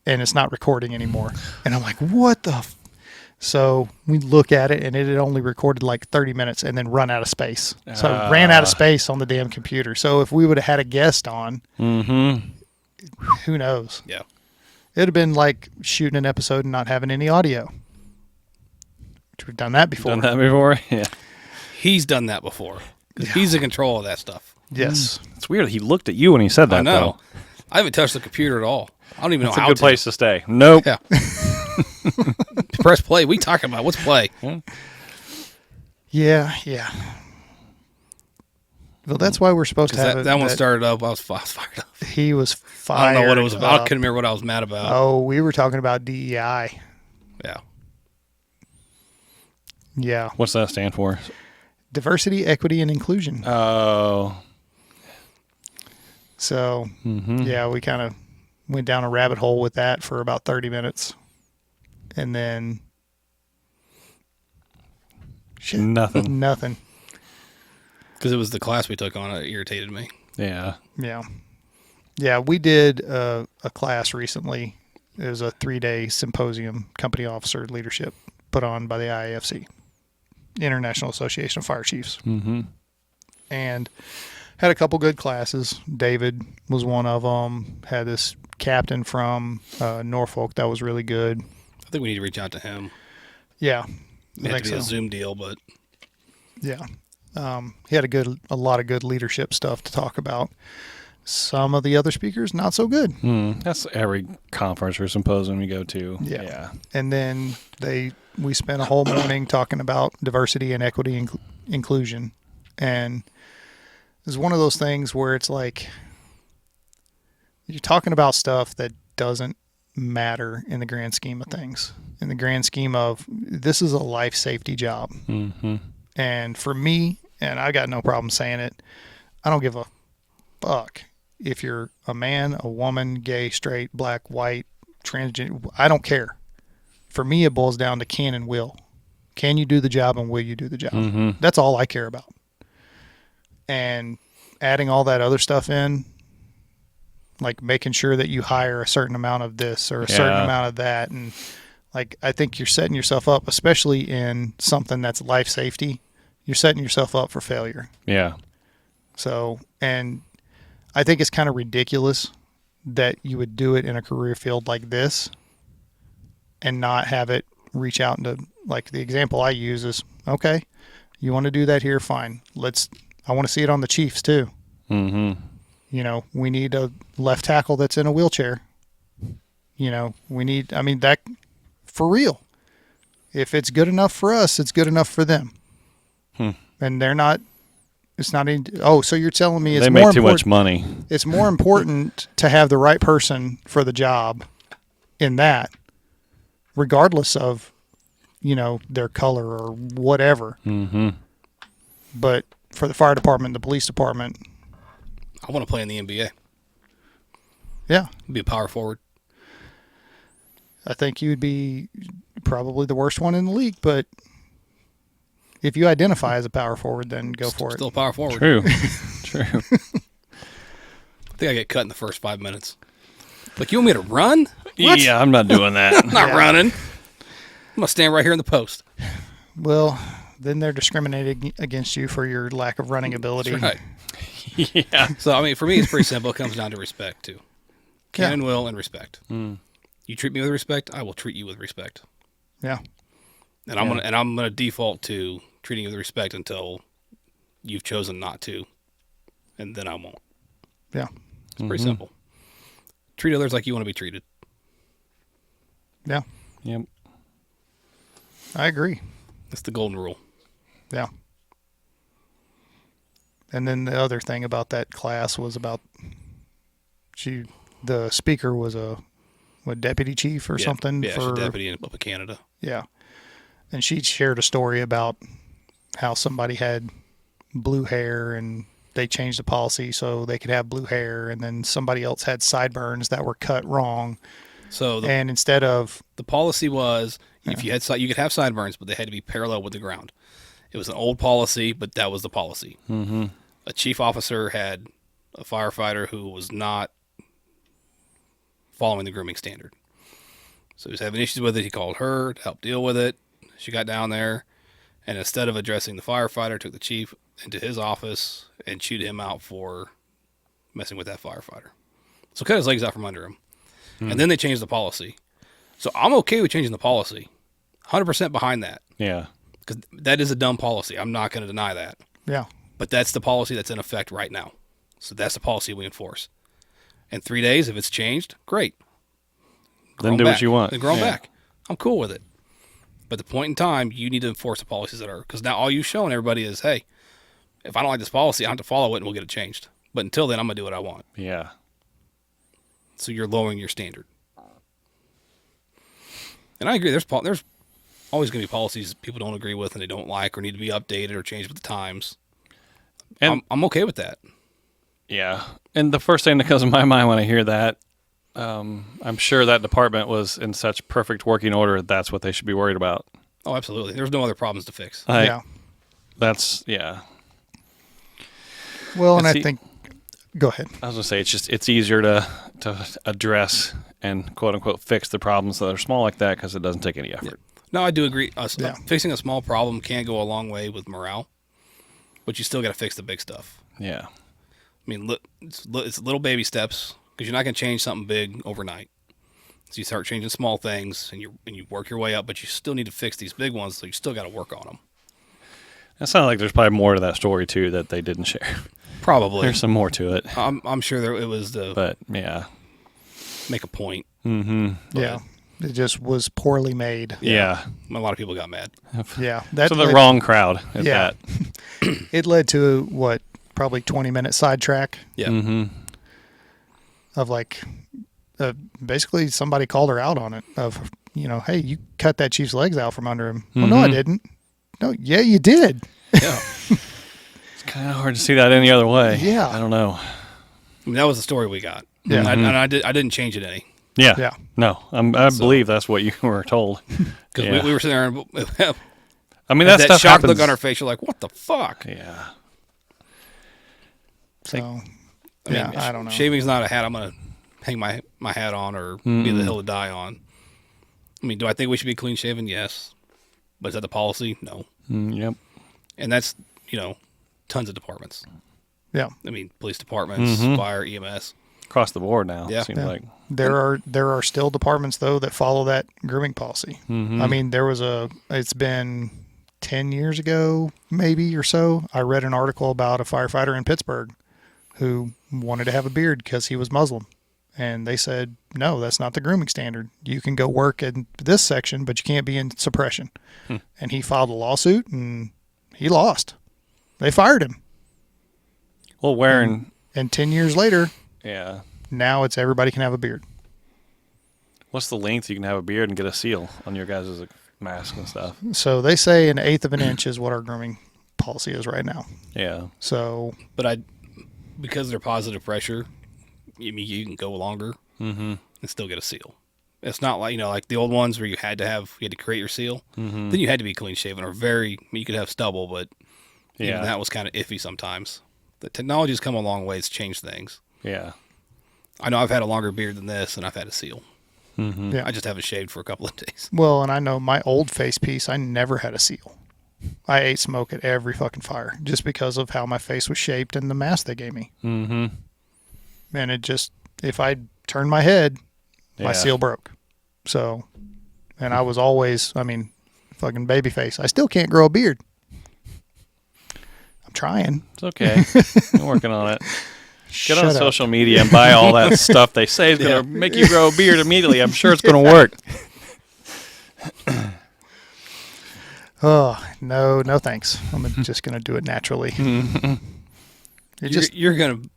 and it's not recording anymore. And I'm like, what the So we look at it, and it had only recorded 30 minutes and then run out of space. So it ran out of space on the damn computer. So if we would have had a guest on, Mm-hmm. who knows? Yeah. It would have been like shooting an episode and not having any audio. Which we've done that before. Done that before? Yeah. He's done that before. 'Cause he's in control of that stuff. Yes. It's weird. He looked at you when he said that, I know. though. I haven't touched the computer at all. I don't even It's know a how good to. place to stay. Nope. Yeah. Press play. We talking about what's play? Yeah. Yeah. Well, that's why we're supposed to have That one started up. I was fired up. He was fired. I don't know what it was about. I up. couldn't remember what I was mad about. Oh, we were talking about DEI. Yeah. Yeah. What's that stand for? Diversity, equity, and inclusion. Oh. So, Mm-hmm. yeah, we kind of went down a rabbit hole with that for about 30 minutes. And then Nothing. nothing. Because it was the class we took on. It irritated me. Yeah. Yeah. Yeah, we did a class recently. It was a 3-day symposium, company officer leadership, put on by the IAFC, International Association of Fire Chiefs. Mm-hmm. And had a couple good classes. David was one of them. Had this captain from Norfolk that was really good. I think we need to reach out to him. Yeah. It had to be a Zoom deal, but Yeah. He had a lot of good leadership stuff to talk about. Some of the other speakers, not so good. That's every conference or symposium you go to. Yeah. And then we spent a whole morning talking about diversity and equity and inclusion. And it's one of those things where it's like you're talking about stuff that doesn't matter in the grand scheme of things. In the grand scheme of this is a life safety job. Mm-hmm. And for me, and I got no problem saying it, I don't give a fuck if you're a man, a woman, gay, straight, black, white, transgender. I don't care. For me, it boils down to can and will. Can you do the job and will you do the job? Mm-hmm. That's all I care about. And adding all that other stuff in, like making sure that you hire a certain amount of this or a certain amount of that. And like, I think you're setting yourself up, especially in something that's life safety, you're setting yourself up for failure. Yeah. So, and I think it's kind of ridiculous that you would do it in a career field like this and not have it reach out into, like the example I use is, okay, you want to do that here? Fine. I want to see it on the Chiefs too. Mm-hmm. You know, we need a left tackle that's in a wheelchair. You know, that for real. If it's good enough for us, it's good enough for them. And it's not so you're telling me it's they more make too important, much money. It's more important to have the right person for the job in that, regardless of, their color or whatever. Mm-hmm. But for the fire department, the police department, I want to play in the NBA. Yeah. Be a power forward. I think you'd be probably the worst one in the league, but if you identify as a power forward, then go for it. Still a power forward. True. I think I get cut in the first 5 minutes. Like, you want me to run? What? Yeah, I'm not doing that. I'm not running. I'm going to stand right here in the post. Well, then they're discriminating against you for your lack of running ability. That's right. Yeah. So, I mean, for me, it's pretty simple. It comes down to respect, too. Can and will and respect. You treat me with respect, I will treat you with respect. Yeah. And I'm gonna default to treating you with respect until you've chosen not to, and then I won't. Yeah. It's pretty simple. Treat others like you want to be treated. Yeah. Yep. I agree. That's the golden rule. Yeah. And then the other thing about that class was about the speaker was a deputy chief or something. Yeah, she's a deputy up in Canada. Yeah. And she shared a story about how somebody had blue hair and they changed the policy so they could have blue hair, and then somebody else had sideburns that were cut wrong. So and instead of the policy was if you could have sideburns, but they had to be parallel with the ground. It was an old policy, but that was the policy. Mm-hmm. A chief officer had a firefighter who was not following the grooming standard. So he was having issues with it. He called her to help deal with it. She got down there, and instead of addressing the firefighter, took the chief into his office and chewed him out for messing with that firefighter. So cut his legs out from under him. And then they changed the policy. So I'm okay with changing the policy. 100% behind that. Yeah. Because that is a dumb policy. I'm not going to deny that. Yeah. But that's the policy that's in effect right now. So that's the policy we enforce. In 3 days, if it's changed, great. Then do what you want. Then grow back. I'm cool with it. But the point in time, you need to enforce the policies that are, because now all you've shown everybody is, hey, if I don't like this policy, I have to follow it and we'll get it changed. But until then, I'm going to do what I want. Yeah. So you're lowering your standard. And I agree. There's always going to be policies people don't agree with and they don't like or need to be updated or changed with the times. And I'm okay with that. Yeah. And the first thing that comes to my mind when I hear that, I'm sure that department was in such perfect working order. That's what they should be worried about. Oh, absolutely. There's no other problems to fix. Yeah. Yeah. Well, and I think, go ahead. I was going to say, it's easier to address and quote unquote fix the problems that are small like that because it doesn't take any effort. Yeah. No, I do agree. Fixing a small problem can go a long way with morale, but you still got to fix the big stuff. Yeah. I mean, it's little baby steps because you're not going to change something big overnight. So you start changing small things, and you work your way up, but you still need to fix these big ones, so you still got to work on them. It sounds like there's probably more to that story too that they didn't share. Probably. There's some more to it. I'm sure it was But yeah. make a point. Mm-hmm. Yeah. It just was poorly made. Yeah. A lot of people got mad. Yeah. So the wrong crowd at Yeah. that. It led to probably 20-minute sidetrack Yeah. Mm-hmm. of like, basically somebody called her out on it of, hey, you cut that chief's legs out from under him. Well, no, I didn't. No, yeah, you did. Yeah. It's kind of hard to see that any other way. Yeah. I don't know. I mean, that was the story we got. Yeah. And I didn't change it any. Yeah. Yeah. No, I believe that's what you were told. Because we were sitting there and I mean, that stuff shocked happens. look on our face. You're like, what the fuck? Yeah. So, I mean, I don't know. Shaving's not a hat I'm going to hang my hat on or be the hill to die on. I mean, do I think we should be clean shaven? Yes. But is that the policy? No. Yep. And that's, tons of departments. Yeah. I mean, police departments, fire, EMS. Across the board now. Yeah. It seems like. There are still departments though that follow that grooming policy. I mean, it's been 10 years ago, maybe or so. I read an article about a firefighter in Pittsburgh who wanted to have a beard because he was Muslim. And they said, no, that's not the grooming standard. You can go work in this section, but you can't be in suppression. And he filed a lawsuit and he lost. They fired him. Well, wearing. And 10 years later, Yeah. now it's everybody can have a beard. What's the length you can have a beard and get a seal on your guys' mask and stuff? So they say an eighth of an inch is what our grooming policy is right now. Yeah. So, But because they're positive pressure, you can go longer and still get a seal. It's not like, like the old ones where you had to create your seal. Then you had to be clean shaven or you could have stubble, but even that was kind of iffy sometimes. The technology's come a long way. It's changed things. Yeah. I know I've had a longer beard than this and I've had a seal. yeah. I just haven't shaved for a couple of days. Well, and I know my old face piece, I never had a seal. I ate smoke at every fucking fire just because of how my face was shaped and the mask they gave me. Mm-hmm. And it just, if I turned my head, my Yeah. seal broke. So, and I was always, fucking baby face. I still can't grow a beard. I'm trying. It's okay. I'm working on it. Get on Shut up. social media and buy all that stuff they say is going to make you grow a beard immediately. I'm sure it's going to work. Oh, no thanks. I'm just going to do it naturally. You're going to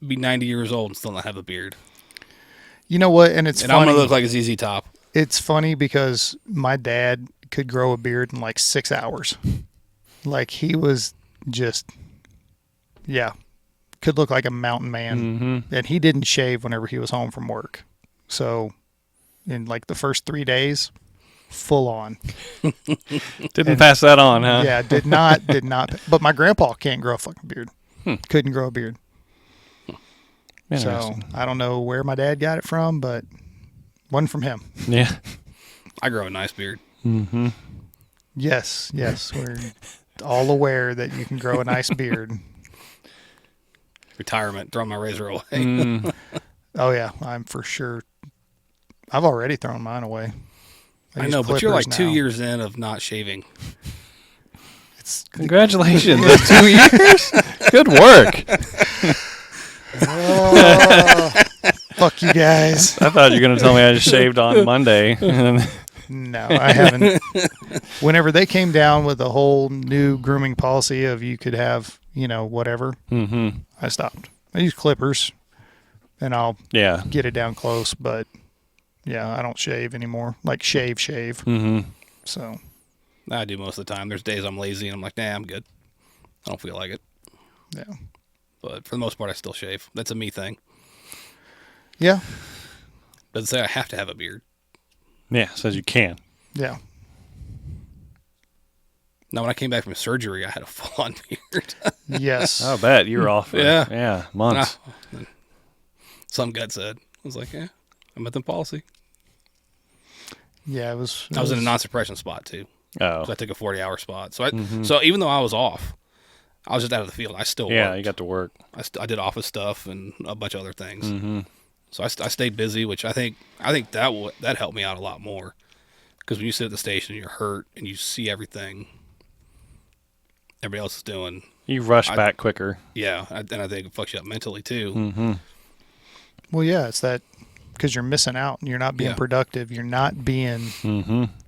be 90 years old and still not have a beard. You know what? And it's And funny. I'm going to look like a ZZ Top. It's funny because my dad could grow a beard in like 6 hours. Like he was just, could look like a mountain man. And he didn't shave whenever he was home from work. So in like the first 3 days, full on. Didn't pass that on, huh? Yeah, did not. But my grandpa can't grow a fucking beard. Couldn't grow a beard. So Interesting. I don't know where my dad got it from, but wasn't from him. Yeah. I grow a nice beard. Mm-hmm. Yes, we're all aware that you can grow a nice beard. Retirement, throwing my razor away. Oh yeah, I'm for sure. I've already thrown mine away. I use know, but you're like clippers 2 now. years in of not shaving. Congratulations. That's 2 years. Good work. Oh, fuck you guys. I thought you were going to tell me I just shaved on Monday. No, I haven't. Whenever they came down with the whole new grooming policy of you could have, whatever, I stopped. I use clippers, and I'll Yeah. get it down close, but yeah, I don't shave anymore. Like shave. Mm-hmm. So I do most of the time. There's days I'm lazy and I'm like, nah, I'm good. I don't feel like it. yeah, But for the most part, I still shave. That's a me thing. yeah, Doesn't say I have to have a beard. Yeah, says you can. yeah. Now, when I came back from surgery, I had a full-on beard. Yes. I bet you were off for Yeah. months. Some gut said. I was like, I'm at the policy. Yeah, it was. I was in a non-suppression spot, too. Oh. So I took a 40-hour spot. So so even though I was off, I was just out of the field. I still Yeah, worked. you got to work. I did office stuff and a bunch of other things. So I stay busy, which I think that helped me out a lot more. Because when you sit at the station, you're hurt and you see everything everybody else is doing. You rush back quicker. Yeah, and I think it fucks you up mentally too. Mm-hmm. Well, yeah, it's that because you're missing out and you're not being productive. You're not being,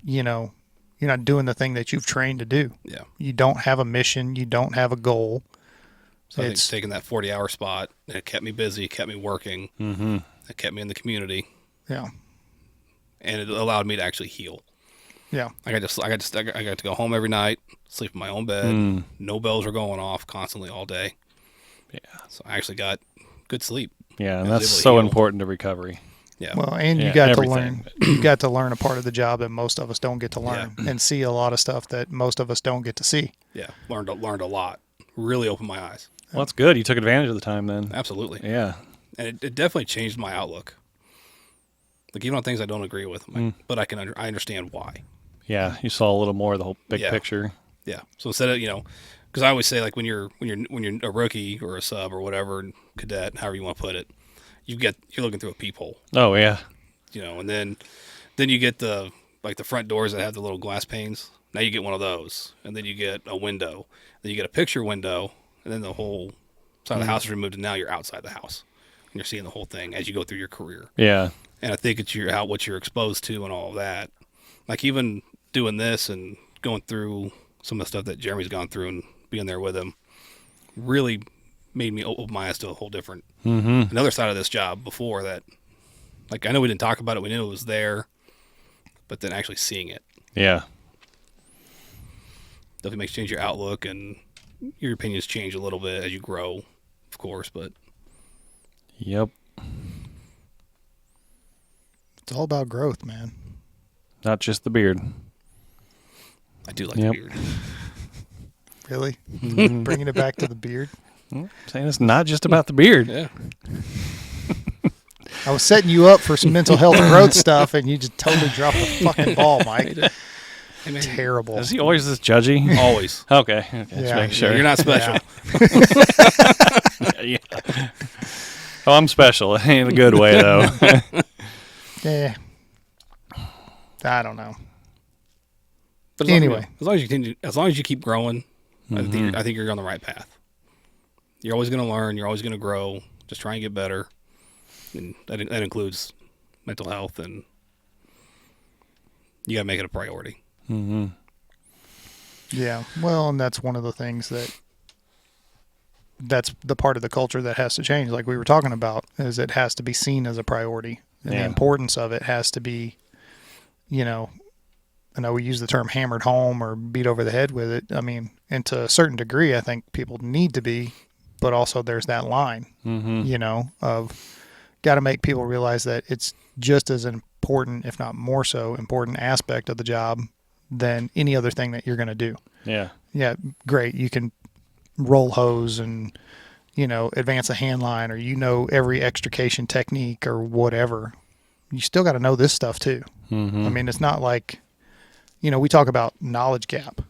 you know, you're not doing the thing that you've trained to do. Yeah. You don't have a mission. You don't have a goal. So I think taking that 40-hour spot, it kept me busy, it kept me working, it kept me in the community. Yeah. And it allowed me to actually heal. Yeah. I got to go home every night, sleep in my own bed. No bells were going off constantly all day. Yeah. So I actually got good sleep. Yeah, and that's so important to recovery. Yeah. Well, and you got to learn. You got to learn a part of the job that most of us don't get to learn, and see a lot of stuff that most of us don't get to see. Yeah. Learned a lot. Really opened my eyes. Well, that's good. You took advantage of the time then. Absolutely. Yeah. And it definitely changed my outlook. Like even on things I don't agree with, but I understand why. Yeah, you saw a little more of the whole big picture. Yeah. So instead of because I always say like when you're a rookie or a sub or whatever, cadet, however you want to put it, you're looking through a peephole. Oh yeah. And then you get the front doors that have the little glass panes. Now you get one of those, and then you get a window, then you get a picture window, and then the whole side of the house is removed, and now you're outside the house, and you're seeing the whole thing as you go through your career. Yeah. And I think it's what you're exposed to and all of that. Like even doing this and going through some of the stuff that Jeremy's gone through and being there with him really made me open my eyes to a whole different another side of this job before that. Like I know we didn't talk about it, we knew it was there, but then actually seeing it. Yeah. Definitely makes change your outlook and your opinions change a little bit as you grow, of course, but Yep. It's all about growth, man. Not just the beard. I do like the beard. Really? Bringing it back to the beard? I'm saying it's not just about the beard. Yeah. I was setting you up for some mental health and growth stuff, and you just totally dropped the fucking ball, Mike. Hey, man, terrible. Is he always this judgy? Always. Okay. Just make sure. You're not special. Yeah. Oh, I'm special. It ain't a good way, though. Yeah. I don't know. But anyway, as long as you keep growing, I think you're on the right path. You're always going to learn. You're always going to grow. Just try and get better. And that includes mental health, and you got to make it a priority. Mm-hmm. Yeah. Well, and that's one of the things that's the part of the culture that has to change. Like we were talking about, is it has to be seen as a priority, and the importance of it has to be, I know we use the term hammered home or beat over the head with it. I mean, and to a certain degree, I think people need to be, but also there's that line, of got to make people realize that it's just as important, if not more so important aspect of the job than any other thing that you're going to do. Yeah. Yeah. Great. You can roll hose and, advance a hand line, or, every extrication technique or whatever. You still got to know this stuff too. Mm-hmm. I mean, it's not like, we talk about knowledge gap,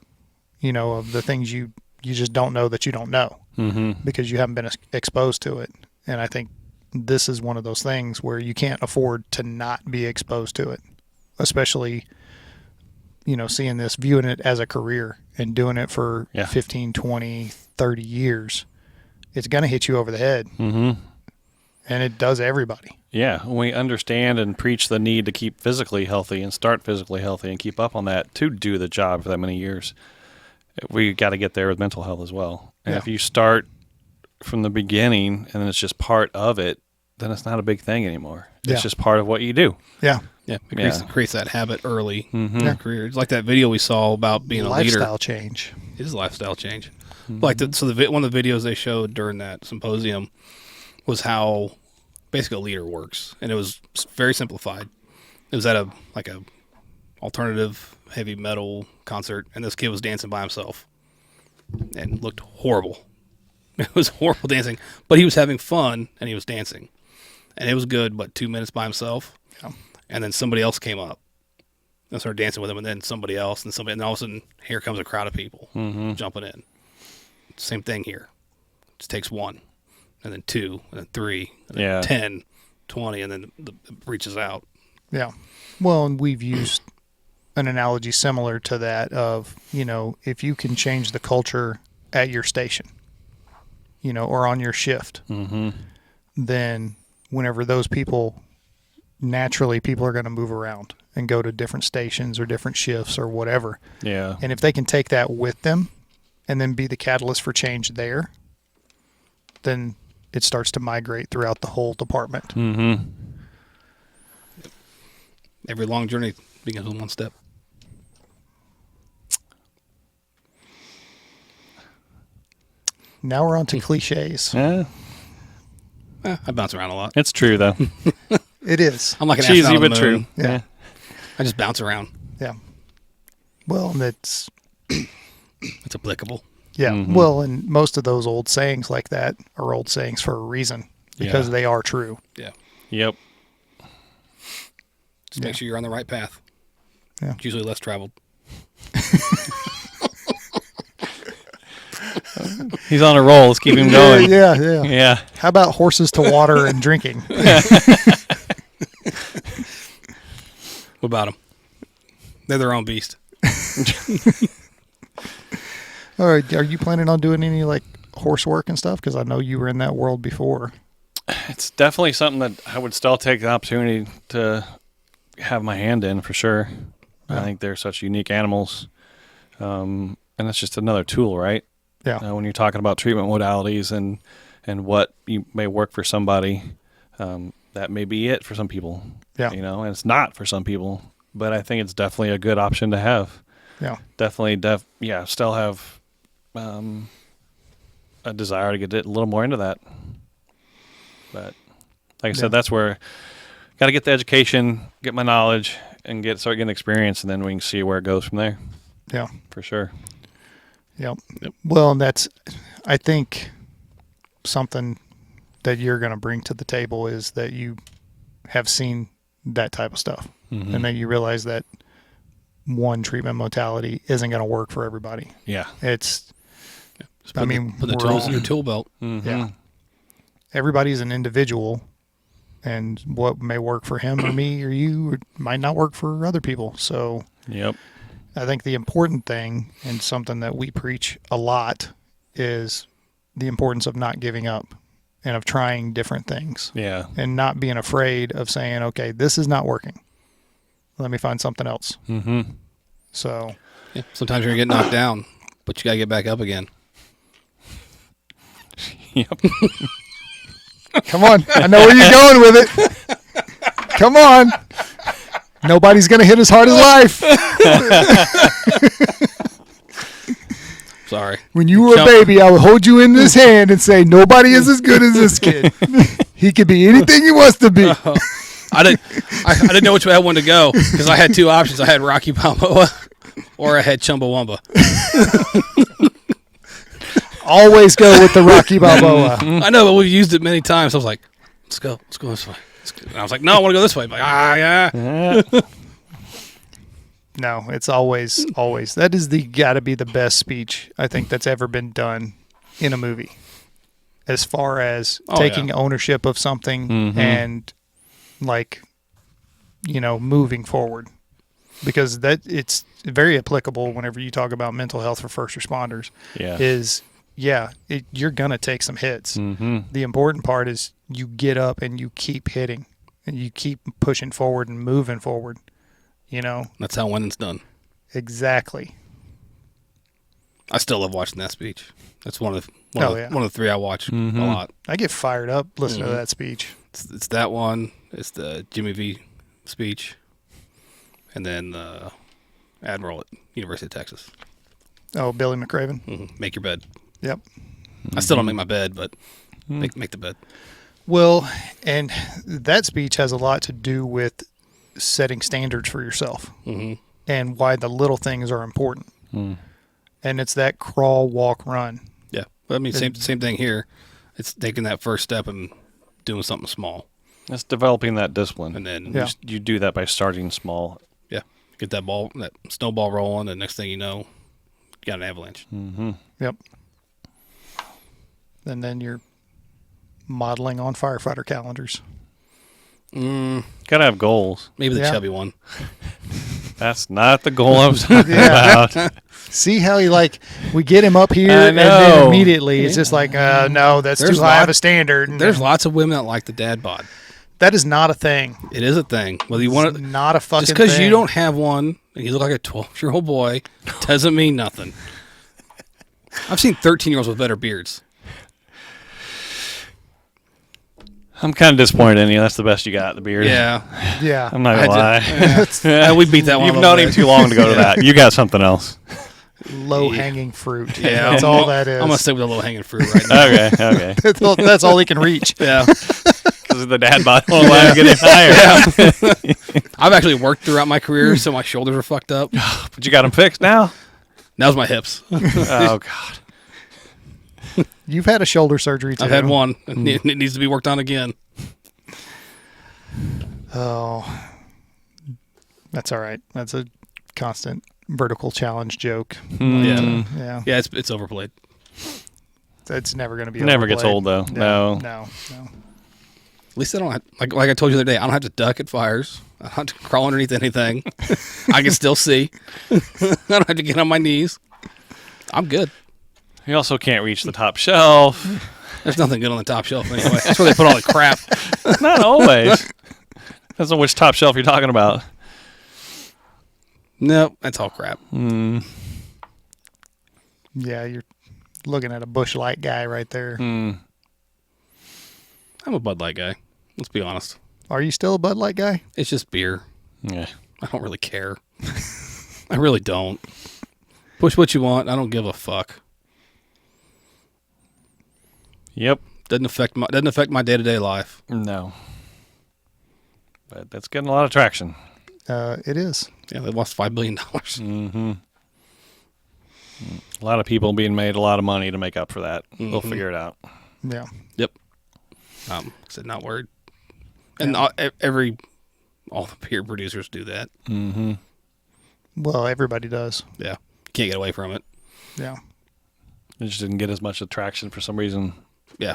of the things you just don't know that you don't know because you haven't been exposed to it. And I think this is one of those things where you can't afford to not be exposed to it, especially, seeing this, viewing it as a career and doing it for 15, 20, 30 years. It's going to hit you over the head. Mm-hmm. And it does everybody. Yeah, we understand and preach the need to keep physically healthy and start physically healthy and keep up on that to do the job for that many years. We got to get there with mental health as well. And if you start from the beginning and then it's just part of it, then it's not a big thing anymore. It's just part of what you do. Yeah. Yeah, it creates that habit early in your career. It's like that video we saw about being a leader. Lifestyle change. It is a lifestyle change. Like one of the videos they showed during that symposium was how basically a leader works, and it was very simplified. It was at a alternative heavy metal concert, and this kid was dancing by himself and looked horrible. It was horrible dancing, but he was having fun and he was dancing, and it was good. But 2 minutes by himself, and then somebody else came up and started dancing with him, and then somebody else, and all of a sudden here comes a crowd of people jumping in. Same thing here. It just takes one, and then two, and then three, and then 10. 20, and then it reaches out. Yeah. Well, and we've used an analogy similar to that of, if you can change the culture at your station, or on your shift, then whenever those people are going to move around and go to different stations or different shifts or whatever. Yeah. And if they can take that with them and then be the catalyst for change there, then it starts to migrate throughout the whole department. Mm-hmm. Every long journey begins with one step. Now we're on to cliches. Yeah. I bounce around a lot. It's true, though. It is. I'm like an Cheesy, astronaut on but the true. moon. Yeah. I just bounce around. Yeah. Well, it's It's applicable. yeah. Mhm. Well, and most of those old sayings like that are old sayings for a reason because Yeah. they are true. Yeah. Yep. Just make sure you're on the right path. Yeah. It's usually less traveled. He's on a roll. Let's keep him going. Yeah, yeah. Yeah. How about horses to water and drinking? What about them? They're their own beast. All right. Are you planning on doing any like horse work and stuff? Because I know you were in that world before. It's definitely something that I would still take the opportunity to have my hand in for sure. Yeah. I think they're such unique animals. And it's just another tool, right? Yeah. When you're talking about treatment modalities and what you may work for somebody, that may be it for some people. Yeah. And it's not for some people. But I think it's definitely a good option to have. Yeah. Definitely, still have a desire to get a little more into that. But like I said, that's where got to get the education, get my knowledge, and start getting experience, and then we can see where it goes from there. Yeah. For sure. Yep. Well, and that's, I think, something that you're going to bring to the table is that you have seen that type of stuff, and that you realize that one treatment modality isn't going to work for everybody. Yeah. It's, Just put the we're tools in all- your tool belt. yeah, everybody's an individual, and what may work for him or me or you might not work for other people. So Yep. I think the important thing, and something that we preach a lot, is the importance of not giving up and of trying different things Yeah. and not being afraid of saying, okay, this is not working. Let me find something else. Mm-hmm. So, Yeah. Sometimes you're going to get knocked down, but you got to get back up again. Yep. come on. I know where you're going with it. Come on. Nobody's going to hit as hard as life. Sorry. When you were a baby, I would hold you in this hand and say, nobody is as good as this kid. He could be anything he wants to be. I didn't know which way I wanted to go because I had two options. I had Rocky Balboa or I had Chumbawamba. Always go with the Rocky Balboa. I know, but we've used it many times. I was like, let's go this way. And I was like, no, I want to go this way. I'm like, yeah. No, it's always. That is gotta be the best speech I think that's ever been done in a movie. As far as taking ownership of something and moving forward. Because it's very applicable whenever you talk about mental health for first responders. Yeah. You're going to take some hits. Mm-hmm. The important part is you get up and you keep hitting and you keep pushing forward and moving forward. That's how winning's done. Exactly. I still love watching that speech. That's one of the three I watch a lot. I get fired up listening to that speech. It's that one. It's the Jimmy V speech, and then the Admiral at University of Texas. Oh, Billy McRaven. Make your bed. Yep. I still don't make my bed, but make the bed. Well, and that speech has a lot to do with setting standards for yourself and why the little things are important. And it's that crawl, walk, run. Yeah. But I mean, same thing here. It's taking that first step and doing something small. It's developing that discipline. And then you do that by starting small. Yeah. Get that snowball rolling, and next thing you know, you got an avalanche. Mm-hmm. Yep. And then you're modeling on firefighter calendars. Gotta have goals. Maybe the Yeah. chubby one. That's not the goal I was talking about. See how he we get him up here I and then know. immediately it's just like, no, that's There's too high of lot- a standard. And There's lots of women that like the dad bod. that is not a thing. It is a thing. Whether you want It's it, not a fucking just because thing. you don't have one and you look like a 12-year-old boy doesn't mean nothing. I've seen 13-year-olds with better beards. I'm kind of disappointed in you. That's the best you got, the beard. Yeah, Yeah. I'm not going to lie. we beat that one. You've a little known him bit. too long to go to that. You got something else. Low-hanging fruit. Yeah, That's all that is. I'm gonna stick with the low hanging fruit right now. Okay. That's all he can reach. Yeah, Because the dad bod won't allow him to get any higher. I've actually worked throughout my career, so my shoulders are fucked up. But you got them fixed now? Now's my hips. Oh, God. You've had a shoulder surgery too. I've had one. It needs to be worked on again. Oh, that's all right. That's a constant vertical challenge joke. Yeah, Yeah, yeah, it's overplayed. it's never going to be. Never gets overplayed. old, though. No. At least I don't have, like I told you the other day, I don't have to duck at fires. I don't have to crawl underneath anything. I can still see. I don't have to get on my knees. I'm good. You also can't reach the top shelf. There's nothing good on the top shelf anyway. That's where they put all the crap. Not always. Depends on which top shelf you're talking about. Nope, that's all crap. Yeah, you're looking at a Busch Light guy right there. I'm a Bud Light guy. Let's be honest. Are you still a Bud Light guy? It's just beer. Yeah. I don't really care. I really don't. Push what you want. I don't give a fuck. Yep. Doesn't affect my day-to-day life. No. But that's getting a lot of traction. It is. Yeah, they lost $5 billion. A lot of people being made a lot of money to make up for that. They'll figure it out. Yeah. Yep. Said not word. And all the beer producers do that. Well, everybody does. Yeah. Can't get away from it. Yeah. It just didn't get as much attraction for some reason. Yeah.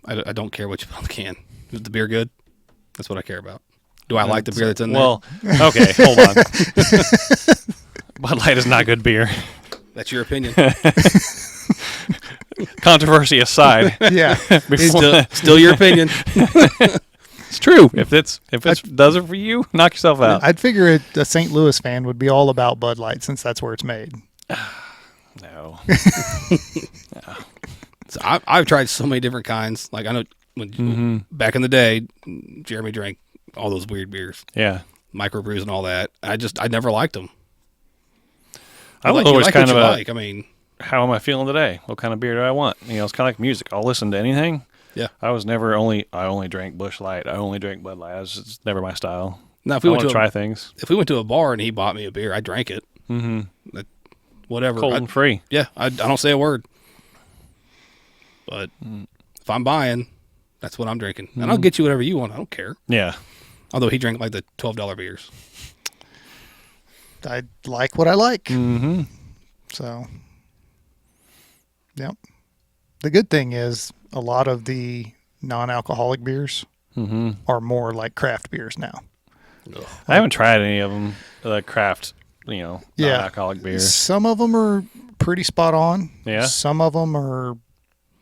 I don't care what you put on the can. Is the beer good? That's what I care about. Do I like the beer that's in there? Well, okay, hold on. Bud Light is not good beer. That's your opinion. Controversy aside. Yeah. Still your opinion. It's true. If it does it for you, knock yourself out. I'd figure a St. Louis fan would be all about Bud Light since that's where it's made. No. So I've tried so many different kinds. Like I know when back in the day, Jeremy drank all those weird beers, Yeah. microbrews and all that. I never liked them. I was You always like kind what of you a, like. I mean, how am I feeling today? What kind of beer do I want? You know, it's kind of like music. I'll listen to anything. yeah. I only drank Busch Light. I only drank Bud Light. It's never my style. Now if I we want went to to try things. if we went to a bar and he bought me a beer, I drank it. Whatever. Cold and free. Yeah, I don't say a word. But if I'm buying, that's what I'm drinking. And I'll get you whatever you want. I don't care. Yeah. Although he drank like the $12 beers. I like what I like. Mm-hmm. So, yep. The good thing is a lot of the non-alcoholic beers are more like craft beers now. Ugh. I haven't tried any of them, the craft, non-alcoholic beers. Some of them are pretty spot on. Yeah. Some of them are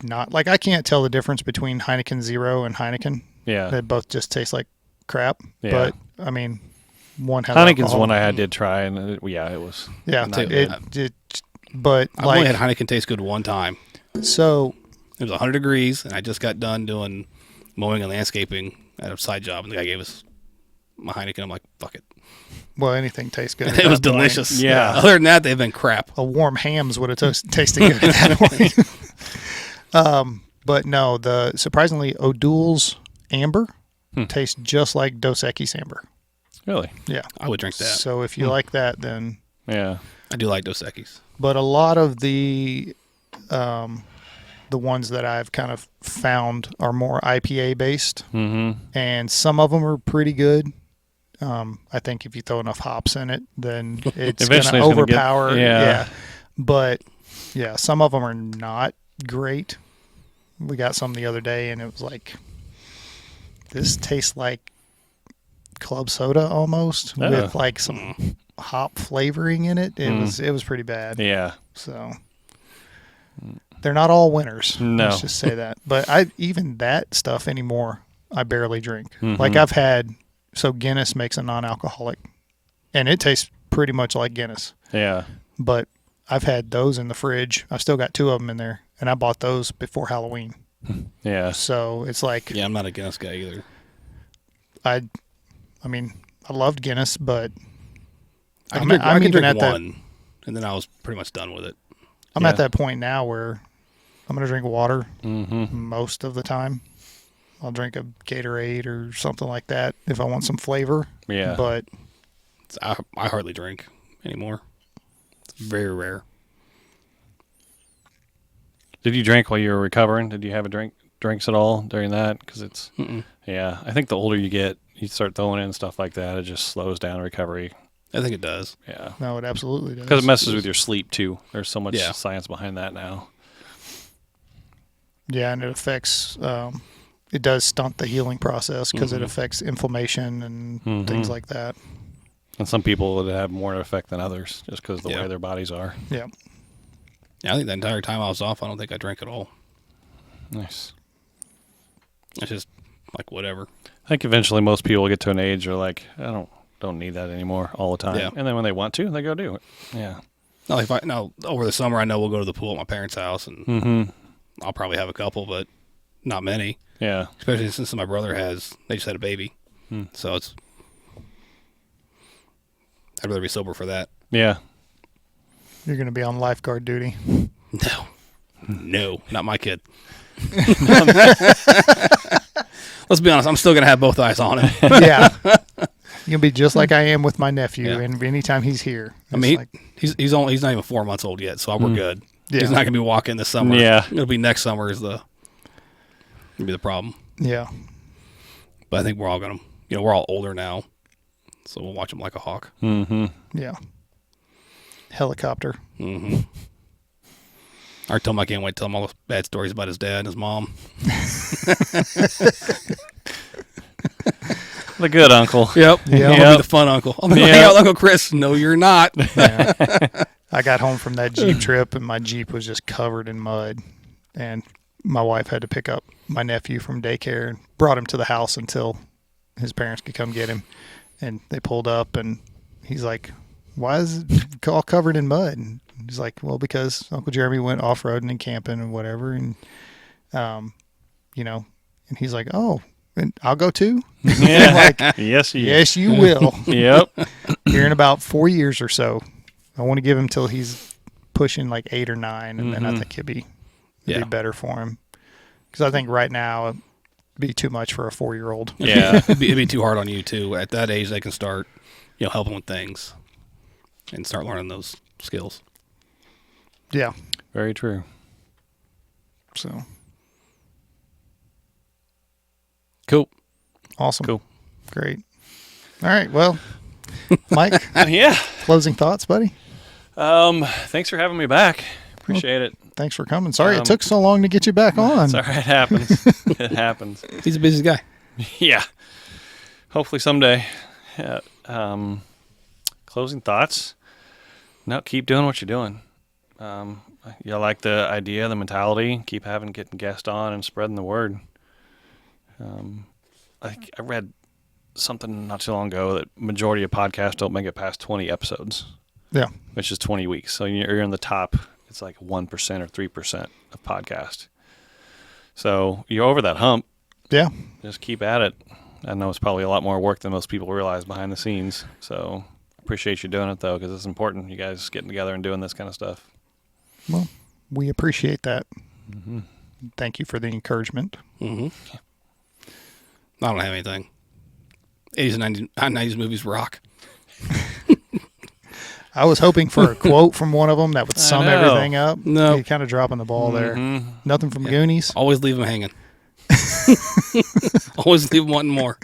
not. Like, I can't tell the difference between Heineken Zero and Heineken. Yeah. They both just taste like crap. Yeah. But, I mean, one has Heineken's alcohol. one I did try, and it was. Yeah. not But, I've like, only had Heineken taste good one time. so, It was 100 degrees, and I just got done doing mowing and landscaping at a side job, and the guy gave us my Heineken. I'm like, fuck it. well, anything tastes good. And at it was that point. delicious. Yeah. Other than that, they've been crap. A warm hams would have tasted good at that point. But no, the surprisingly O'Doul's Amber tastes just like Dos Equis Amber. Really? Yeah. I would drink that. So if you like that, then. Yeah. I do like Dos Equis. But a lot of the ones that I've kind of found are more IPA based, and some of them are pretty good. I think if you throw enough hops in it, then it's going Eventually to it's gonna get- overpower. yeah. But yeah, some of them are not great. We got some the other day, and it was like this tastes like club soda almost with like some hop flavoring in it. It was pretty bad. Yeah. So they're not all winners. No. Let's just say that. But even that stuff anymore, I barely drink. Mm-hmm. Like Guinness makes a non-alcoholic, and it tastes pretty much like Guinness. Yeah. But I've had those in the fridge. I've still got 2 of them in there, and I bought those before Halloween. Yeah. So it's like, Yeah, I'm not a Guinness guy either. I mean, I loved Guinness, but I can drink even at one, and then I was pretty much done with it. I'm at that point now where I'm going to drink water most of the time. I'll drink a Gatorade or something like that if I want some flavor. Yeah. But I hardly drink anymore. It's very rare. Did you drink while you were recovering? Did you have drinks at all during that? Because yeah, I think the older you get, you start throwing in stuff like that, it just slows down recovery. I think it does. Yeah. no, it absolutely does. Because it messes with your sleep too. There's so much Yeah. science behind that now. Yeah, and it affects, it does stunt the healing process because it affects inflammation and things like that. And some people would have more effect than others just because of the Yeah. way their bodies are. Yeah. Yeah, I think the entire time I was off, I don't think I drank at all. Nice. It's just like whatever. I think eventually most people get to an age where like, I don't need that anymore all the time. Yeah. And then when they want to, they go do it. Yeah. No, over the summer, I know we'll go to the pool at my parents' house, and I'll probably have a couple, but not many. Yeah. Especially since my brother they just had a baby, so I'd rather be sober for that. Yeah. You're going to be on lifeguard duty. No, not my kid. Let's be honest, I'm still going to have both eyes on him. Yeah. You'll be just like I am with my nephew, Yeah. and anytime he's here. I mean, like, he's not even 4 months old yet, so we're good. Yeah. He's not going to be walking this summer. Yeah. It'll be next summer it'll be the problem. yeah. But I think we're all going to, we're all older now, so we'll watch him like a hawk. Mm-hmm. Yeah. Helicopter. I already told him I can't wait to tell him all the bad stories about his dad and his mom. The good uncle. Yep. Yeah. I'll be the fun uncle. I'll be like, hang out with Uncle Chris. No, you're not. Yeah. I got home from that Jeep trip, and my Jeep was just covered in mud. And my wife had to pick up my nephew from daycare and brought him to the house until his parents could come get him. And they pulled up, and he's like, why is it all covered in mud? And he's like, well, because Uncle Jeremy went off-roading and camping and whatever. And, and he's like, oh, and I'll go too? Yeah. Like, yes, yes, you will. Yep. Here in about 4 years or so. I want to give him till he's pushing like 8 or 9, and then I think it'd be better for him. Because I think right now it'd be too much for a 4-year-old. Yeah. It'd be too hard on you, too. At that age, they can start, helping with things and start learning those skills. Yeah. Very true. So Cool. awesome. Cool. Great. All right. Well, Mike, Yeah. closing thoughts, buddy? Thanks for having me back. Appreciate it. Thanks for coming. Sorry it took so long to get you back on. It's all right. It happens. It happens. He's a busy guy. Yeah. Hopefully someday. Yeah. Closing thoughts. No, keep doing what you're doing. You like the idea, the mentality. Keep getting guests on and spreading the word. I read something not too long ago that majority of podcasts don't make it past 20 episodes. Yeah. Which is 20 weeks. So you're in the top. It's like 1% or 3% of podcast. So you're over that hump. Yeah. Just keep at it. I know it's probably a lot more work than most people realize behind the scenes. So appreciate you doing it, though, because it's important. You guys getting together and doing this kind of stuff. Well, we appreciate that. Thank you for the encouragement. I don't have anything. 80s and 90s movies rock. I was hoping for a quote from one of them that would sum know. everything up. No. You're kind of dropping the ball there. Nothing from Goonies. Always leave them hanging. Always leave them wanting more.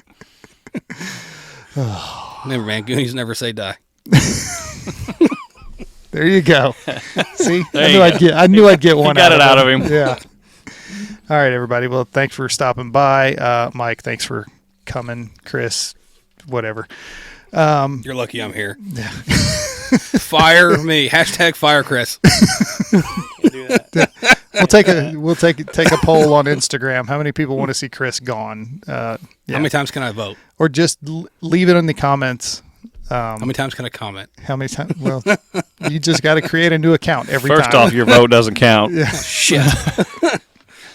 Never, man. Goonies never say die. There you go. See, There I knew I'd get one. got it out of him. Yeah. All right, everybody. Well, thanks for stopping by. Mike, thanks for coming, Chris, whatever. You're lucky I'm here. Yeah. Fire me. Hashtag fire Chris. Do that. We'll take a poll on Instagram. How many people want to see Chris gone? How many times can I vote? Or just leave it in the comments. How many times can I comment? How many times? Well, you just got to create a new account every time. First off, your vote doesn't count. Yeah. Oh, shit.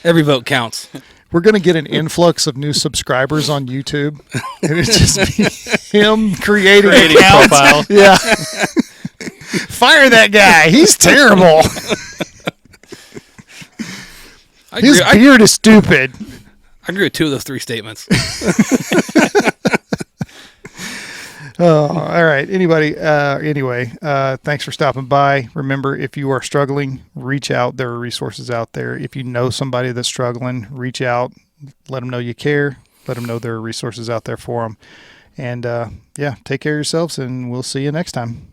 Every vote counts. We're going to get an influx of new subscribers on YouTube. And it's just be him creating Creating accounts. profile. Yeah. Fire that guy. He's terrible. His beard is stupid. I agree with 2 of those 3 statements. Oh, all right. Anyway, thanks for stopping by. Remember, if you are struggling, reach out. There are resources out there. If you know somebody that's struggling, reach out. Let them know you care. Let them know there are resources out there for them. And, take care of yourselves, and we'll see you next time.